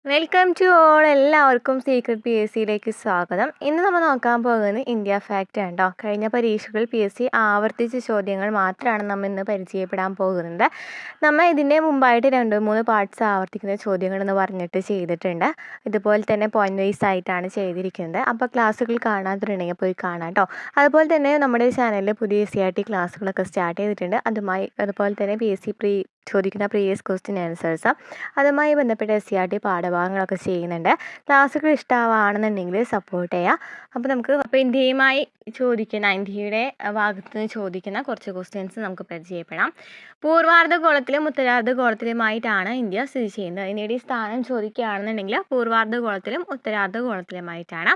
Welcome to all എല്ലാവർക്കും secret P S സിയിലേക്ക് സ്വാഗതം. ഇന്ന് നമ്മൾ നോക്കാൻ പോകുന്നത് ഇന്ത്യ ഫാക്റ്റ് ആണ് കേട്ടോ. കഴിഞ്ഞ പരീക്ഷകൾ പി എസ് സി ആവർത്തിച്ച ചോദ്യങ്ങൾ മാത്രമാണ് നമ്മൾ ഇന്ന് പരിചയപ്പെടാൻ പോകുന്നത്. നമ്മൾ ഇതിൻ്റെ മുമ്പായിട്ട് 2-3 പാർട്സ് ആവർത്തിക്കുന്ന ചോദ്യങ്ങൾ എന്ന് പറഞ്ഞിട്ട് ചെയ്തിട്ടുണ്ട്. ഇതുപോലെ തന്നെ പോയിന്റ് വൈസ് ആയിട്ടാണ് ചെയ്തിരിക്കുന്നത്. അപ്പോൾ ക്ലാസ്സുകൾ കാണാത്തിട്ടുണ്ടെങ്കിൽ പോയി കാണാം കേട്ടോ. അതുപോലെ തന്നെ നമ്മുടെ ചാനലിൽ പുതിയ CRT ക്ലാസ്സുകളൊക്കെ സ്റ്റാർട്ട് ചെയ്തിട്ടുണ്ട്. അതുപോലെ തന്നെ പി എസ് സി ചോദിക്കുന്ന പ്രീവിയസ് ക്വസ്റ്റ്യൻ ആൻസേഴ്സ് അതുമായി ബന്ധപ്പെട്ട CRT പാഠഭാഗങ്ങളൊക്കെ ചെയ്യുന്നുണ്ട്. ക്ലാസ്സുകൾ ഇഷ്ടമാണെന്നുണ്ടെങ്കിൽ സപ്പോർട്ട് ചെയ്യുക. അപ്പോൾ ഇന്ത്യയുമായി ഇന്ത്യയുടെ ഭാഗത്ത് നിന്ന് ചോദിക്കുന്ന കുറച്ച് ക്വസ്റ്റ്യൻസ് നമുക്ക് പരിചയപ്പെടാം. പൂർവാർദ്ധഗോളത്തിലും ഉത്തരാർദ്ധഗോളത്തിലുമായിട്ടാണ് ഇന്ത്യ സ്ഥിതി ചെയ്യുന്നത്. ഇന്ത്യയുടെ സ്ഥാനം ചോദിക്കുകയാണെന്നുണ്ടെങ്കിൽ പൂർവാർദ്ധഗോളത്തിലും ഉത്തരാർദ്ധഗോളത്തിലുമായിട്ടാണ്.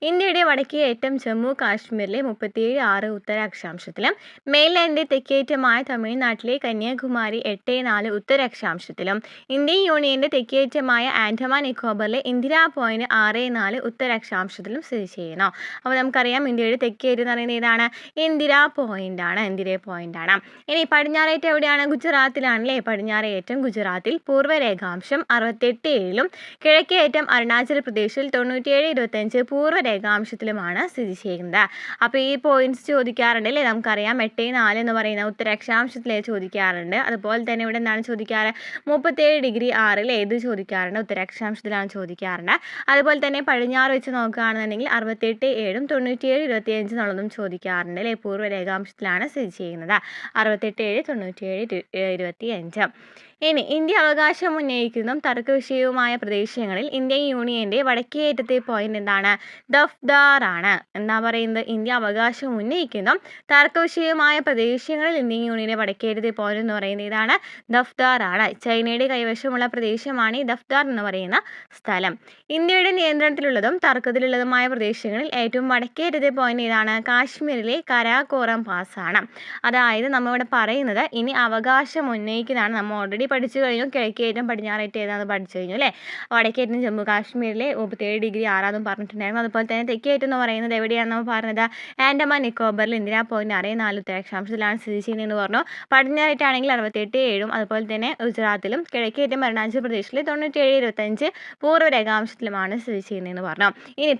ഇന്ത്യയുടെ വടക്കേ അറ്റം ജമ്മു കാശ്മീരിലെ 37.6 ഉത്തര അക്ഷാംശത്തിലും മെയിൻലാൻഡിൻ്റെ തെക്കേറ്റമായ തമിഴ്നാട്ടിലെ കന്യാകുമാരി 8.4 ഉത്തര അക്ഷാംശത്തിലും ഇന്ത്യൻ യൂണിയൻ്റെ തെക്കേറ്റമായ ആൻഡമാൻ നിക്കോബറിലെ ഇന്ദിരാ പോയിന്റ് 6.4 ഉത്തര അക്ഷാംശത്തിലും സ്ഥിതി ചെയ്യുന്നു. അപ്പോൾ നമുക്കറിയാം ഇന്ത്യയുടെ തെക്കേറ്റം എന്ന് പറയുന്നത് ഏതാണ്? ഇന്ദിരാ പോയിന്റ് ആണ്. ഇനി പടിഞ്ഞാറേറ്റം എവിടെയാണ്? ഗുജറാത്തിലാണല്ലേ. പടിഞ്ഞാറേറ്റം ഗുജറാത്തിൽ, പൂർവ്വരേഖാംശം 67.7-ലും കിഴക്കേറ്റം അരുണാചൽ പ്രദേശിൽ 97.25 പൂർവ്വരേഖാംശത്തിലുമാണ് സ്ഥിതി ചെയ്യുന്നത്. അപ്പോൾ ഈ പോയിന്റ്സ് ചോദിക്കാറുണ്ട് അല്ലേ. നമുക്കറിയാം 8.4 എന്ന് പറയുന്ന ഉത്തരാക്ഷാംശത്തിലെ ചോദിക്കാറുണ്ട്. അതുപോലെ തന്നെ ഇവിടെ എന്താണ് ചോദിക്കാറ്? 37°6 ഇത് ചോദിക്കാറുണ്ട്. ഉത്തരാക്ഷാംശത്തിലാണ് ചോദിക്കാറുണ്ട്. അതുപോലെ തന്നെ പടിഞ്ഞാറ് വെച്ച് നോക്കുകയാണെന്നുണ്ടെങ്കിൽ 68.7-ഉം 97.25 എന്നുള്ളതും ചോദിക്കാറുണ്ട് അല്ലേ. പൂർവ്വരേഖാംശത്തിലാണ് സ്ഥിതി ചെയ്യുന്നത്. 68.7, 97.25. ഇനി ഇന്ത്യ അവകാശം ഉന്നയിക്കുന്നതും തർക്ക വിഷയവുമായ പ്രദേശങ്ങളിൽ ഇന്ത്യൻ യൂണിയൻ്റെ വടക്കേയറ്റത്തെ പോയിന്റ് എന്താണ്? ദഫ്ദാർ ആണ്. എന്താ പറയുന്നത്? ഇന്ത്യ അവകാശം ഉന്നയിക്കുന്നതും തർക്ക വിഷയവുമായ പ്രദേശങ്ങളിൽ ഇന്ത്യൻ യൂണിയൻ്റെ വടക്കേയറ്റത്തെ പോയിന്റ് എന്ന് പറയുന്നത് ഇതാണ്, ദഫ്ദാർ ആണ്. ചൈനയുടെ കൈവശമുള്ള പ്രദേശമാണ് ഈ ദഫ്ദാർ എന്ന് പറയുന്ന സ്ഥലം. ഇന്ത്യയുടെ നിയന്ത്രണത്തിലുള്ളതും തർക്കത്തിലുള്ളതുമായ പ്രദേശങ്ങളിൽ ഏറ്റവും വടക്കേയറ്റത്തെ പോയിന്റ് ഏതാണ്? കാശ്മീരിലെ കരാക്കോറം പാസ് ആണ്. അതായത് നമ്മളിവിടെ പറയുന്നത് ഇനി അവകാശം ഉന്നയിക്കുന്നതാണ്. നമ്മൾ ഓൾറെഡി പഠിച്ചു കഴിഞ്ഞു. കിഴക്കേറ്റം പടിഞ്ഞാറേറ്റം ഏതാണെന്ന് പഠിച്ചു കഴിഞ്ഞു അല്ലേ. വടക്കേറ്റം ജമ്മു കാശ്മീരിലെ 37°6 പറഞ്ഞിട്ടുണ്ടായിരുന്നു. അതുപോലെ തന്നെ തെക്കേറ്റം എന്ന് പറയുന്നത് എവിടെയാണെന്ന് നമ്മൾ പറഞ്ഞത്? ആൻഡമാൻ നിക്കോബറിൽ ഇന്ദിരാ പോയിന്റ് 6.4 ഉത്തരാക്ഷാംശത്തിലാണ് സ്ഥിതി ചെയ്യുന്നതെന്ന് പറഞ്ഞു. പടിഞ്ഞാറേറ്റാണെങ്കിൽ 68.7-ഉം അതുപോലെ തന്നെ ഗുജറാത്തിലും കിഴക്കേറ്റം അരുണാചൽ പ്രദേശിൽ 97.25 പൂർവ്വരേഖാംശത്തിലുമാണ് സ്ഥിതി ചെയ്യുന്നതെന്ന് പറഞ്ഞു. ഇനി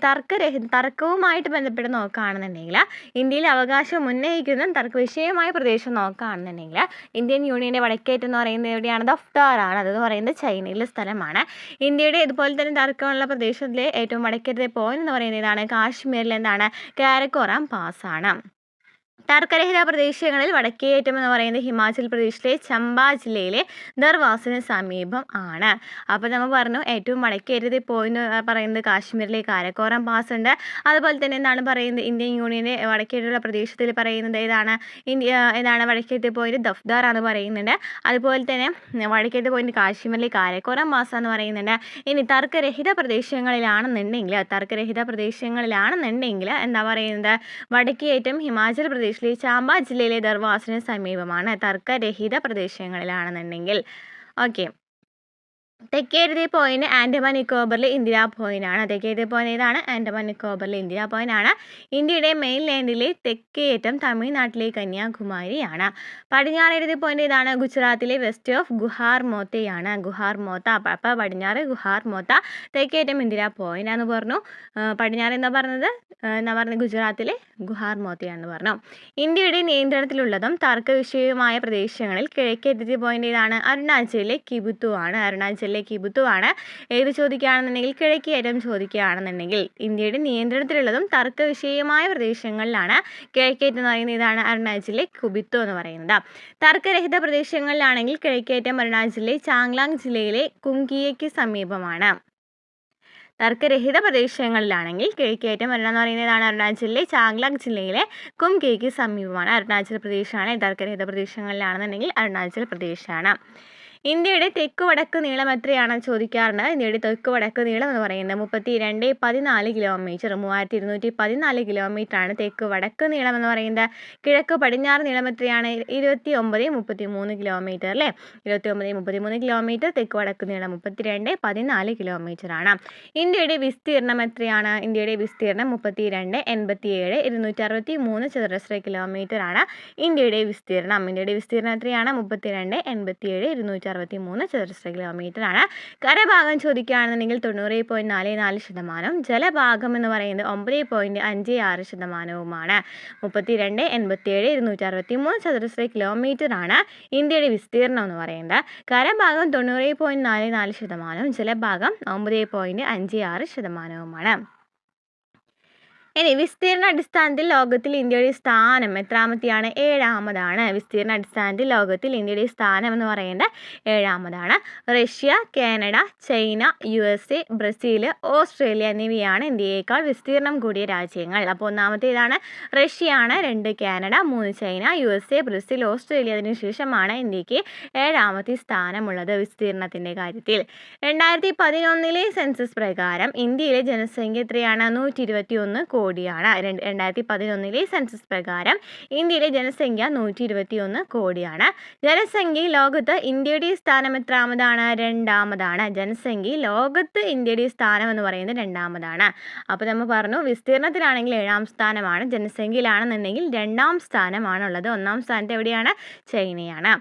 തർക്കവുമായിട്ട് ബന്ധപ്പെട്ട് നോക്കുകയാണെന്നുണ്ടെങ്കിൽ ഇന്ത്യയിൽ അവകാശം ഉന്നയിക്കുന്നതും തർക്ക വിഷയമായ പ്രദേശം നോക്കുകയാണെന്നുണ്ടെങ്കിൽ ഇന്ത്യൻ യൂണിയൻ്റെ വടക്കേറ്റം എന്ന് പറയുന്നത് എവിടെയാണ്? ദഫ്ദാർ ആണ്. അതെന്ന് പറയുന്നത് ചൈനയിലെ സ്ഥലമാണ്. ഇന്ത്യയുടെ ഇതുപോലെ തന്നെ തർക്കമുള്ള പ്രദേശത്തിലെ ഏറ്റവും വടക്കേറ്റത്തെ പോയിന്റ് എന്ന് പറയുന്നത് ഇതാണ്, കാശ്മീരിൽ എന്താണ്? കാരക്കോറം പാസ് ആണ്. തർക്കരഹിത പ്രദേശങ്ങളിൽ വടക്കേയറ്റം എന്ന് പറയുന്നത് ഹിമാചൽ പ്രദേശിലെ ചമ്പ ജില്ലയിലെ ദർവാസിന് സമീപം ആണ്. അപ്പോൾ നമ്മൾ പറഞ്ഞു ഏറ്റവും വടക്കേയറ്റത്തെ പോയിന്റ് പറയുന്നത് കാശ്മീരിലെ കാരക്കോറം പാസ് ഉണ്ട്. അതുപോലെ തന്നെ എന്താണ് പറയുന്നത്? ഇന്ത്യൻ യൂണിയൻ്റെ വടക്കേറ്റുള്ള പ്രദേശത്തിൽ പറയുന്നത് ഏതാണ് വടക്കേറ്റത്തെ പോയിന്റ്? ദഫ്ദാർ ആണ് പറയുന്നുണ്ട്. അതുപോലെ തന്നെ വടക്കേറ്റത്തെ പോയിന്റ് കാശ്മീരിലെ കാരക്കോറം പാസ് എന്ന് പറയുന്നുണ്ട്. ഇനി തർക്കരഹിത പ്രദേശങ്ങളിലാണെന്നുണ്ടെങ്കിൽ എന്താ പറയുന്നത്? വടക്കേയറ്റം ഹിമാചൽ പ്രദേശിലെ ചാമ്പ ജില്ലയിലെ ദർവാസിന് സമീപമാണ്. തർക്കരഹിത പ്രദേശങ്ങളിലാണെന്നുണ്ടെങ്കിൽ. ഓക്കെ. തെക്കേറ്റത്തെ പോയിന്റ് ആൻഡമാൻ നിക്കോബറിലെ ഇന്ദിരാ പോയിന്റ് ആണ്. തെക്കേറ്റത്തെ പോയിന്റ് ഏതാണ്? ആൻഡമാൻ നിക്കോബറിലെ ഇന്ദിരാ പോയിന്റ് ആണ്. ഇന്ത്യയുടെ മെയിൻലാൻഡിലെ തെക്കേയറ്റം തമിഴ്നാട്ടിലെ കന്യാകുമാരിയാണ്. പടിഞ്ഞാറേറ്റത്തെ പോയിന്റ് ഏതാണ്? ഗുജറാത്തിലെ വെസ്റ്റ് ഓഫ് ഗുഹാർമോത്തയാണ്. അപ്പോൾ പടിഞ്ഞാറ് ഗുഹാർമോത്ത, തെക്കേയറ്റം ഇന്ദിരാ പോയിന്റ് ആണെന്ന് പറഞ്ഞു. പടിഞ്ഞാറ് എന്താ പറഞ്ഞത്? ഗുജറാത്തിലെ ഗുഹാർമോത്തയാണെന്ന് പറഞ്ഞു. ഇന്ത്യയുടെ നിയന്ത്രണത്തിലുള്ളതും തർക്ക വിഷയവുമായ പ്രദേശങ്ങളിൽ കിഴക്കേറ്റത്തെ പോയിന്റ് ഏതാണ്? അരുണാചലിലെ കിബുത്തു ആണ്. ഏത് ചോദിക്കുകയാണെന്നുണ്ടെങ്കിൽ കിഴക്കേയറ്റം ചോദിക്കുകയാണെന്നുണ്ടെങ്കിൽ ഇന്ത്യയുടെ നിയന്ത്രണത്തിലുള്ളതും തർക്ക വിഷയമായ പ്രദേശങ്ങളിലാണ് കിഴക്കേറ്റം എന്ന് പറയുന്നത് ഇതാണ്, അരുണാചലിലെ കിബുത്തു എന്ന് പറയുന്നത്. തർക്കരഹിത പ്രദേശങ്ങളിലാണെങ്കിൽ കിഴക്കേറ്റം അരുണാചലിലെ ചാങ്ലാങ് ജില്ലയിലെ കുങ്കിയയ്ക്ക് സമീപമാണ്. തർക്കരഹിത പ്രദേശങ്ങളിലാണെങ്കിൽ കിഴക്കേറ്റം എന്ന് പറയുന്നതാണ് അരുണാചലിലെ ചാങ്ലാങ് ജില്ലയിലെ കുംകിക്ക് സമീപമാണ്. അരുണാചൽ പ്രദേശാണ്. തർക്കരഹിത പ്രദേശങ്ങളിലാണെന്നുണ്ടെങ്കിൽ അരുണാചൽ പ്രദേശാണ്. ഇന്ത്യയുടെ തെക്ക് വടക്ക് നീളം എത്രയാണ് ചോദിക്കാറുണ്ട്. ഇന്ത്യയുടെ തെക്ക് വടക്ക് നീളം എന്ന് പറയുന്നത് 32.14 കിലോമീറ്റർ. 3214 കിലോമീറ്റർ ആണ് തെക്ക് വടക്ക് നീളം എന്ന് പറയുന്നത്. കിഴക്ക് പടിഞ്ഞാറ് നീളം എത്രയാണ്? 29.33 കിലോമീറ്റർ അല്ലേ. 29.33 കിലോമീറ്റർ. തെക്ക് വടക്ക് നീളം 32.14 കിലോമീറ്റർ ആണ്. ഇന്ത്യയുടെ വിസ്തീർണം എത്രയാണ്? ഇന്ത്യയുടെ വിസ്തീർണം 32.87 263 ചതുരശ്ര കിലോമീറ്റർ ആണ് ഇന്ത്യയുടെ വിസ്തീർണം. എത്രയാണ്? 32.87 263 ചതുരശ്ര കിലോമീറ്റർ ആണ്. കരഭാഗം ചോദിക്കുകയാണെന്നുണ്ടെങ്കിൽ 90.44%. ജലഭാഗം എന്ന് പറയുന്നത് 9.56%. 32, 87, 263 ചതുരശ്ര കിലോമീറ്റർ ആണ് ഇന്ത്യയുടെ വിസ്തീർണം എന്ന് പറയുന്നത്. കരഭാഗം 90.44%, ജലഭാഗം 9.56%. ഇനി വിസ്തീർണ അടിസ്ഥാനത്തിൽ ലോകത്തിൽ ഇന്ത്യയുടെ സ്ഥാനം എത്രാമത്തെയാണ്? 7ാമതാണ്. വിസ്തീർണ അടിസ്ഥാനത്തിൽ ലോകത്തിൽ ഇന്ത്യയുടെ സ്ഥാനം എന്ന് പറയുന്നത് 7ാമതാണ്. Russia, Canada, China, USA, Brazil, Australia എന്നിവയാണ് ഇന്ത്യയേക്കാൾ വിസ്തീർണം കൂടിയ രാജ്യങ്ങൾ. അപ്പോൾ ഒന്നാമത്തേതാണ് റഷ്യയാണ്, 2 Canada, 3 China, USA, Brazil, Australia. അതിനുശേഷമാണ് ഇന്ത്യക്ക് 7ാമത്തെ സ്ഥാനമുള്ളത് വിസ്തീർണത്തിൻ്റെ കാര്യത്തിൽ. 2011 സെൻസസ് പ്രകാരം ഇന്ത്യയിലെ ജനസംഖ്യ എത്രയാണ്? 121 കോടിയാണ്. 2011 സെൻസസ് പ്രകാരം ഇന്ത്യയിലെ ജനസംഖ്യ 121 കോടിയാണ്. ജനസംഖ്യയിൽ ലോകത്ത് ഇന്ത്യയുടെ സ്ഥാനം എത്രാമതാണ്? 2ാമതാണ്. ജനസംഖ്യയിൽ ലോകത്ത് ഇന്ത്യയുടെ സ്ഥാനം എന്ന് പറയുന്നത് 2ാമതാണ്. അപ്പോൾ നമ്മൾ പറഞ്ഞു വിസ്തീർണത്തിലാണെങ്കിൽ 7ാം സ്ഥാനമാണ്, ജനസംഖ്യയിലാണെന്നുണ്ടെങ്കിൽ 2ാം സ്ഥാനമാണുള്ളത്. 1ാം സ്ഥാനത്ത് എവിടെയാണ്? ചൈനയാണ്.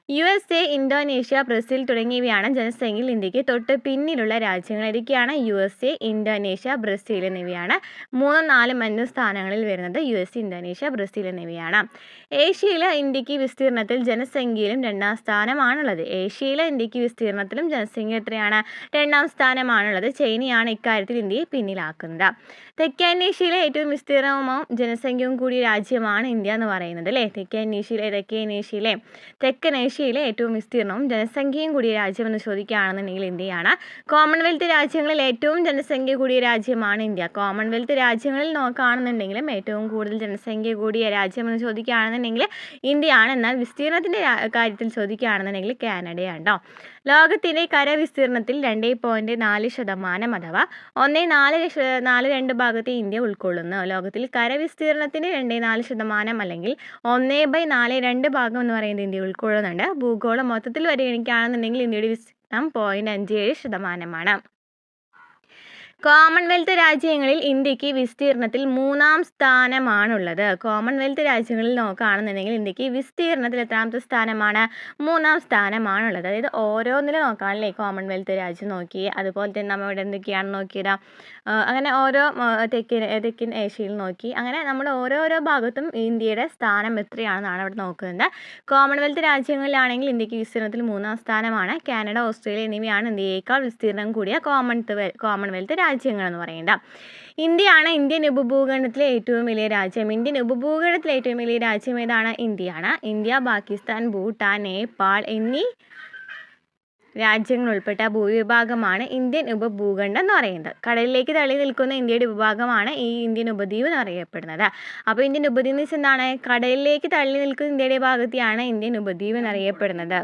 USA, ഇന്തോനേഷ്യ, ബ്രസീൽ തുടങ്ങിയവയാണ് ജനസംഖ്യയിൽ ഇന്ത്യക്ക് തൊട്ട് പിന്നിലുള്ള രാജ്യങ്ങൾ. ഏതൊക്കെയാണ്? USA, ഇന്തോനേഷ്യ, ബ്രസീൽ എന്നിവയാണ് 3, 4, 5 സ്ഥാനങ്ങളിൽ വരുന്നത്. USA, ഇന്തോനേഷ്യ, ബ്രസീൽ എന്നിവയാണ്. ഏഷ്യയിൽ ഇന്ത്യക്ക് വിസ്തീർണത്തിൽ ജനസംഖ്യയിലും 2ാം സ്ഥാനമാണുള്ളത്. ഏഷ്യയിൽ ഇന്ത്യക്ക് വിസ്തീർണത്തിലും ജനസംഖ്യ എത്രയാണ്? 2ാം സ്ഥാനമാണുള്ളത്. ചൈനയാണ് ഇക്കാര്യത്തിൽ ഇന്ത്യയെ പിന്നിലാക്കുന്നത്. തെക്കേന്ത്യയിലെ ഏറ്റവും വിസ്തീർണവും ജനസംഖ്യയും കൂടിയ രാജ്യമാണ് ഇന്ത്യ എന്ന് പറയുന്നത് അല്ലേ? തെക്കനേഷ്യയിലെ ഏറ്റവും വിസ്തീർണവും ജനസംഖ്യയും കൂടിയ രാജ്യമെന്ന് ചോദിക്കുകയാണെന്നുണ്ടെങ്കിൽ ഇന്ത്യയാണ്. കോമൺവെൽത്ത് രാജ്യങ്ങളിൽ ഏറ്റവും ജനസംഖ്യ കൂടിയ രാജ്യമാണ് ഇന്ത്യ. കോമൺവെൽത്ത് രാജ്യങ്ങളിൽ നോക്കുകയാണെന്നുണ്ടെങ്കിലും ഏറ്റവും കൂടുതൽ ജനസംഖ്യ കൂടിയ രാജ്യമെന്ന് ചോദിക്കുകയാണെന്നുണ്ടെങ്കിൽ ഇന്ത്യയാണ്. എന്നാൽ വിസ്തീർണത്തിൻ്റെ കാര്യത്തിൽ ചോദിക്കുകയാണെന്നുണ്ടെങ്കിൽ കാനഡയാണ് കേട്ടോ. ലോകത്തിൻ്റെ കരവിസ്തീർണത്തിൽ 2.4% അഥവാ 1/4 ഭാഗത്തെ ഇന്ത്യ ഉൾക്കൊള്ളുന്നു. ലോകത്തിൽ കരവിസ്തീർണത്തിന് 2.4% അല്ലെങ്കിൽ 1/4 ഭാഗം എന്ന് പറയുന്നത് ഇന്ത്യ ഉൾക്കൊള്ളുന്നുണ്ട്. ഭൂഗോളം മൊത്തത്തിൽ പരിഗണിക്കുകയാണെന്നുണ്ടെങ്കിൽ ഇന്ത്യയുടെ വിസ്തീർണം 0.57%. കോമൺവെൽത്ത് രാജ്യങ്ങളിൽ ഇന്ത്യക്ക് വിസ്തീർണത്തിൽ 3ാം സ്ഥാനമാണുള്ളത്. കോമൺവെൽത്ത് രാജ്യങ്ങളിൽ നോക്കുകയാണെന്നുണ്ടെങ്കിൽ ഇന്ത്യക്ക് വിസ്തീർണത്തിൽ എത്രാമത്തെ സ്ഥാനമാണ്? 3ാം സ്ഥാനമാണുള്ളത്. അതായത് ഓരോന്നിൽ നോക്കുകയാണല്ലേ, കോമൺവെൽത്ത് രാജ്യം നോക്കി, അതുപോലെ തന്നെ നമ്മൾ ഇവിടെ എന്തൊക്കെയാണ് നോക്കിയത്, അങ്ങനെ ഓരോ തെക്കൻ ഏഷ്യയിൽ നോക്കി, അങ്ങനെ നമ്മൾ ഓരോരോ ഭാഗത്തും ഇന്ത്യയുടെ സ്ഥാനം എത്രയാണെന്നാണ് അവിടെ നോക്കുന്നത്. കോമൺവെൽത്ത് രാജ്യങ്ങളിലാണെങ്കിൽ ഇന്ത്യക്ക് വിസ്തീർണത്തിൽ 3ാം സ്ഥാനമാണ്. കാനഡ, ഓസ്ട്രേലിയ എന്നിവയാണ് ഇന്ത്യയേക്കാൾ വിസ്തീർണം കൂടിയ കോമൺവെൽത്ത് രാജ്യങ്ങൾ എന്ന് പറയുന്നത്. ഇന്ത്യയാണ് ഇന്ത്യൻ ഉപഭൂഖണ്ഡത്തിലെ ഏറ്റവും വലിയ രാജ്യം. ഇന്ത്യൻ ഉപഭൂഖണ്ഡത്തിലെ ഏറ്റവും വലിയ രാജ്യം ഏതാണ്? ഇന്ത്യയാണ്. ഇന്ത്യ, പാകിസ്ഥാൻ, ഭൂട്ടാൻ, നേപ്പാൾ എന്നീ രാജ്യങ്ങൾ ഉൾപ്പെട്ട ഭൂവിഭാഗമാണ് ഇന്ത്യൻ ഉപഭൂഖണ്ഡം എന്ന് പറയുന്നത്. കടലിലേക്ക് തള്ളി നിൽക്കുന്ന ഇന്ത്യയുടെ ഉപഭാഗമാണ് ഈ ഇന്ത്യൻ ഉപദ്വീപ് എന്ന് അറിയപ്പെടുന്നത്. അപ്പോൾ ഇന്ത്യൻ ഉപദ്വീപ് എന്ന് വെച്ചാൽ എന്താണ്? കടലിലേക്ക് തള്ളി നിൽക്കുന്ന ഇന്ത്യയുടെ ഭാഗത്തെയാണ് ഇന്ത്യൻ ഉപദ്വീപ് എന്നറിയപ്പെടുന്നത്.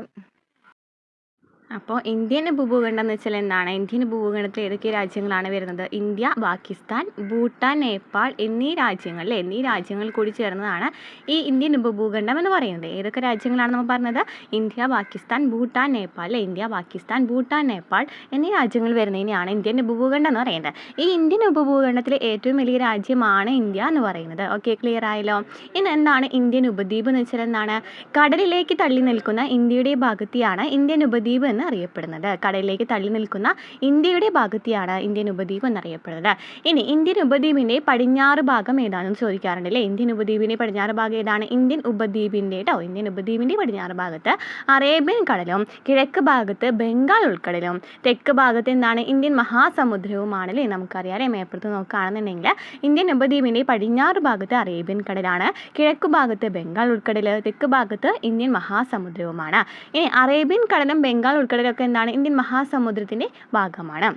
അപ്പോൾ ഇന്ത്യൻ ഉപഭൂഖണ്ഡം എന്ന് വെച്ചാൽ എന്താണ്? ഇന്ത്യൻ ഉപഭൂഖണ്ഡത്തിൽ ഏതൊക്കെ രാജ്യങ്ങളാണ് വരുന്നത്? ഇന്ത്യ, പാകിസ്ഥാൻ, ഭൂട്ടാൻ, നേപ്പാൾ എന്നീ രാജ്യങ്ങൾ കൂടി ചേർന്നതാണ് ഈ ഇന്ത്യൻ ഉപഭൂഖണ്ഡം എന്ന് പറയുന്നത്. ഏതൊക്കെ രാജ്യങ്ങളാണ് നമ്മൾ പറഞ്ഞത്? ഇന്ത്യ, പാകിസ്ഥാൻ, ഭൂട്ടാൻ, നേപ്പാൾ. ഇന്ത്യ, പാകിസ്ഥാൻ, ഭൂട്ടാൻ, നേപ്പാൾ എന്നീ രാജ്യങ്ങൾ വരുന്നതിനെയാണ് ഇന്ത്യൻ ഉപഭൂഖണ്ഡം എന്ന് പറയുന്നത്. ഈ ഇന്ത്യൻ ഉപഭൂഖണ്ഡത്തിലെ ഏറ്റവും വലിയ രാജ്യമാണ് ഇന്ത്യ എന്ന് പറയുന്നത്. ഓക്കെ, ക്ലിയർ ആയല്ലോ? ഇനി എന്താണ് ഇന്ത്യൻ ഉപദ്വീപ് എന്ന് വെച്ചാൽ എന്താണ്? കടലിലേക്ക് തള്ളി നിൽക്കുന്ന ഇന്ത്യയുടെ ഭാഗത്തെയാണ് ഇന്ത്യൻ ഉപദ്വീപ് എന്ന് അറിയപ്പെടുന്നത്. കടലിലേക്ക് തള്ളി നിൽക്കുന്ന ഇന്ത്യയുടെ ഭാഗത്തെയാണ് ഇന്ത്യൻ ഉപദ്വീപ് എന്നറിയപ്പെടുന്നത്. ഇനി ഇന്ത്യൻ ഉപദ്വീപിൻ്റെ പടിഞ്ഞാറ് ഭാഗം ഏതാണെന്ന് ചോദിക്കാറുണ്ട് അല്ലേ? ഇന്ത്യൻ ഉപദ്വീപിൻ്റെ പടിഞ്ഞാറ് ഭാഗം ഏതാണ്? ഇന്ത്യൻ ഉപദ്വീപിൻ്റെ പടിഞ്ഞാറ് ഭാഗത്ത് അറേബ്യൻ കടലും കിഴക്ക് ഭാഗത്ത് ബംഗാൾ ഉൾക്കടലും തെക്ക് ഭാഗത്ത് എന്താണ്? ഇന്ത്യൻ മഹാസമുദ്രവുമാണല്ലേ? നമുക്കറിയാം, മേപ്പുറത്ത് നോക്കുകയാണെന്നുണ്ടെങ്കിൽ ഇന്ത്യൻ ഉപദ്വീപിൻ്റെ പടിഞ്ഞാറ് ഭാഗത്ത് അറേബ്യൻ കടലാണ്, കിഴക്ക് ഭാഗത്ത് ബംഗാൾ ഉൾക്കടൽ, തെക്ക് ഭാഗത്ത് ഇന്ത്യൻ മഹാസമുദ്രവുമാണ്. ഇനി അറേബ്യൻ കടലും ബംഗാൾ ഉൾക്കടലൊക്കെ എന്താണ്? ഇന്ത്യൻ മഹാസമുദ്രത്തിൻ്റെ ഭാഗമാണ്.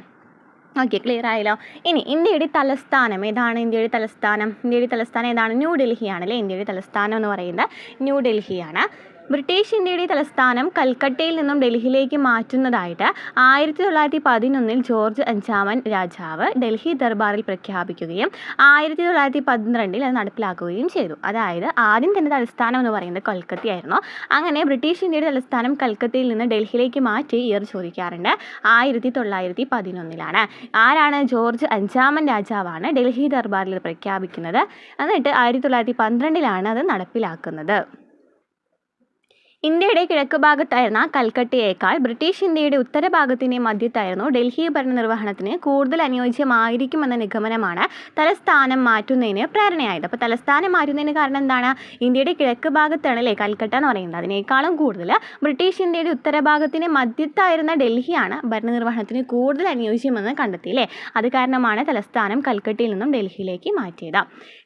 ഓക്കെ, ക്ലിയർ ആയല്ലോ? ഇനി ഇന്ത്യയുടെ തലസ്ഥാനം ഏതാണ്? ഇന്ത്യയുടെ തലസ്ഥാനം ഏതാണ്? ന്യൂഡൽഹിയാണ് അല്ലേ? ഇന്ത്യയുടെ തലസ്ഥാനം എന്ന് പറയുന്നത് ന്യൂഡൽഹിയാണ്. ബ്രിട്ടീഷ് ഇന്ത്യയുടെ തലസ്ഥാനം കൽക്കട്ടയിൽ നിന്നും ഡൽഹിയിലേക്ക് മാറ്റുന്നതായിട്ട് 1911 ജോർജ് 5ാമൻ രാജാവ് ഡൽഹി ദർബാറിൽ പ്രഖ്യാപിക്കുകയും 1912 അത് നടപ്പിലാക്കുകയും ചെയ്തു. അതായത് ആദ്യം തന്നെ തലസ്ഥാനം എന്ന് പറയുന്നത് കൊൽക്കത്തയായിരുന്നു. അങ്ങനെ ബ്രിട്ടീഷ് ഇന്ത്യയുടെ തലസ്ഥാനം കൽക്കത്തയിൽ നിന്ന് ഡൽഹിയിലേക്ക് മാറ്റി ഇയർ ചോദിക്കാറുണ്ട്. 1911 ആരാണ്? ജോർജ് 5ാമൻ രാജാവാണ് ഡൽഹി ദർബാറിൽ പ്രഖ്യാപിക്കുന്നത്. എന്നിട്ട് 1912 അത് നടപ്പിലാക്കുന്നത്. ഇന്ത്യയുടെ കിഴക്ക് ഭാഗത്തായിരുന്ന കൽക്കട്ടയേക്കാൾ ബ്രിട്ടീഷ് ഇന്ത്യയുടെ ഉത്തരഭാഗത്തിൻ്റെ മധ്യത്തായിരുന്നു ഡൽഹി ഭരണനിർവഹണത്തിന് കൂടുതൽ അനുയോജ്യമായിരിക്കുമെന്ന നിഗമനമാണ് തലസ്ഥാനം മാറ്റുന്നതിന് പ്രേരണയായത്. അപ്പോൾ തലസ്ഥാനം മാറ്റുന്നതിന് കാരണം എന്താണ്? ഇന്ത്യയുടെ കിഴക്ക് ഭാഗത്താണ് അല്ലേ കൽക്കട്ട എന്ന് പറയുന്നത്. അതിനേക്കാളും കൂടുതൽ ബ്രിട്ടീഷ് ഇന്ത്യയുടെ ഉത്തരഭാഗത്തിന് മധ്യത്തായിരുന്ന ഡൽഹിയാണ് ഭരണനിർവഹണത്തിന് കൂടുതൽ അനുയോജ്യമെന്ന് കണ്ടെത്തി അല്ലേ. അത് കാരണമാണ് തലസ്ഥാനം കൽക്കട്ടയിൽ നിന്നും ഡൽഹിയിലേക്ക് മാറ്റിയത്.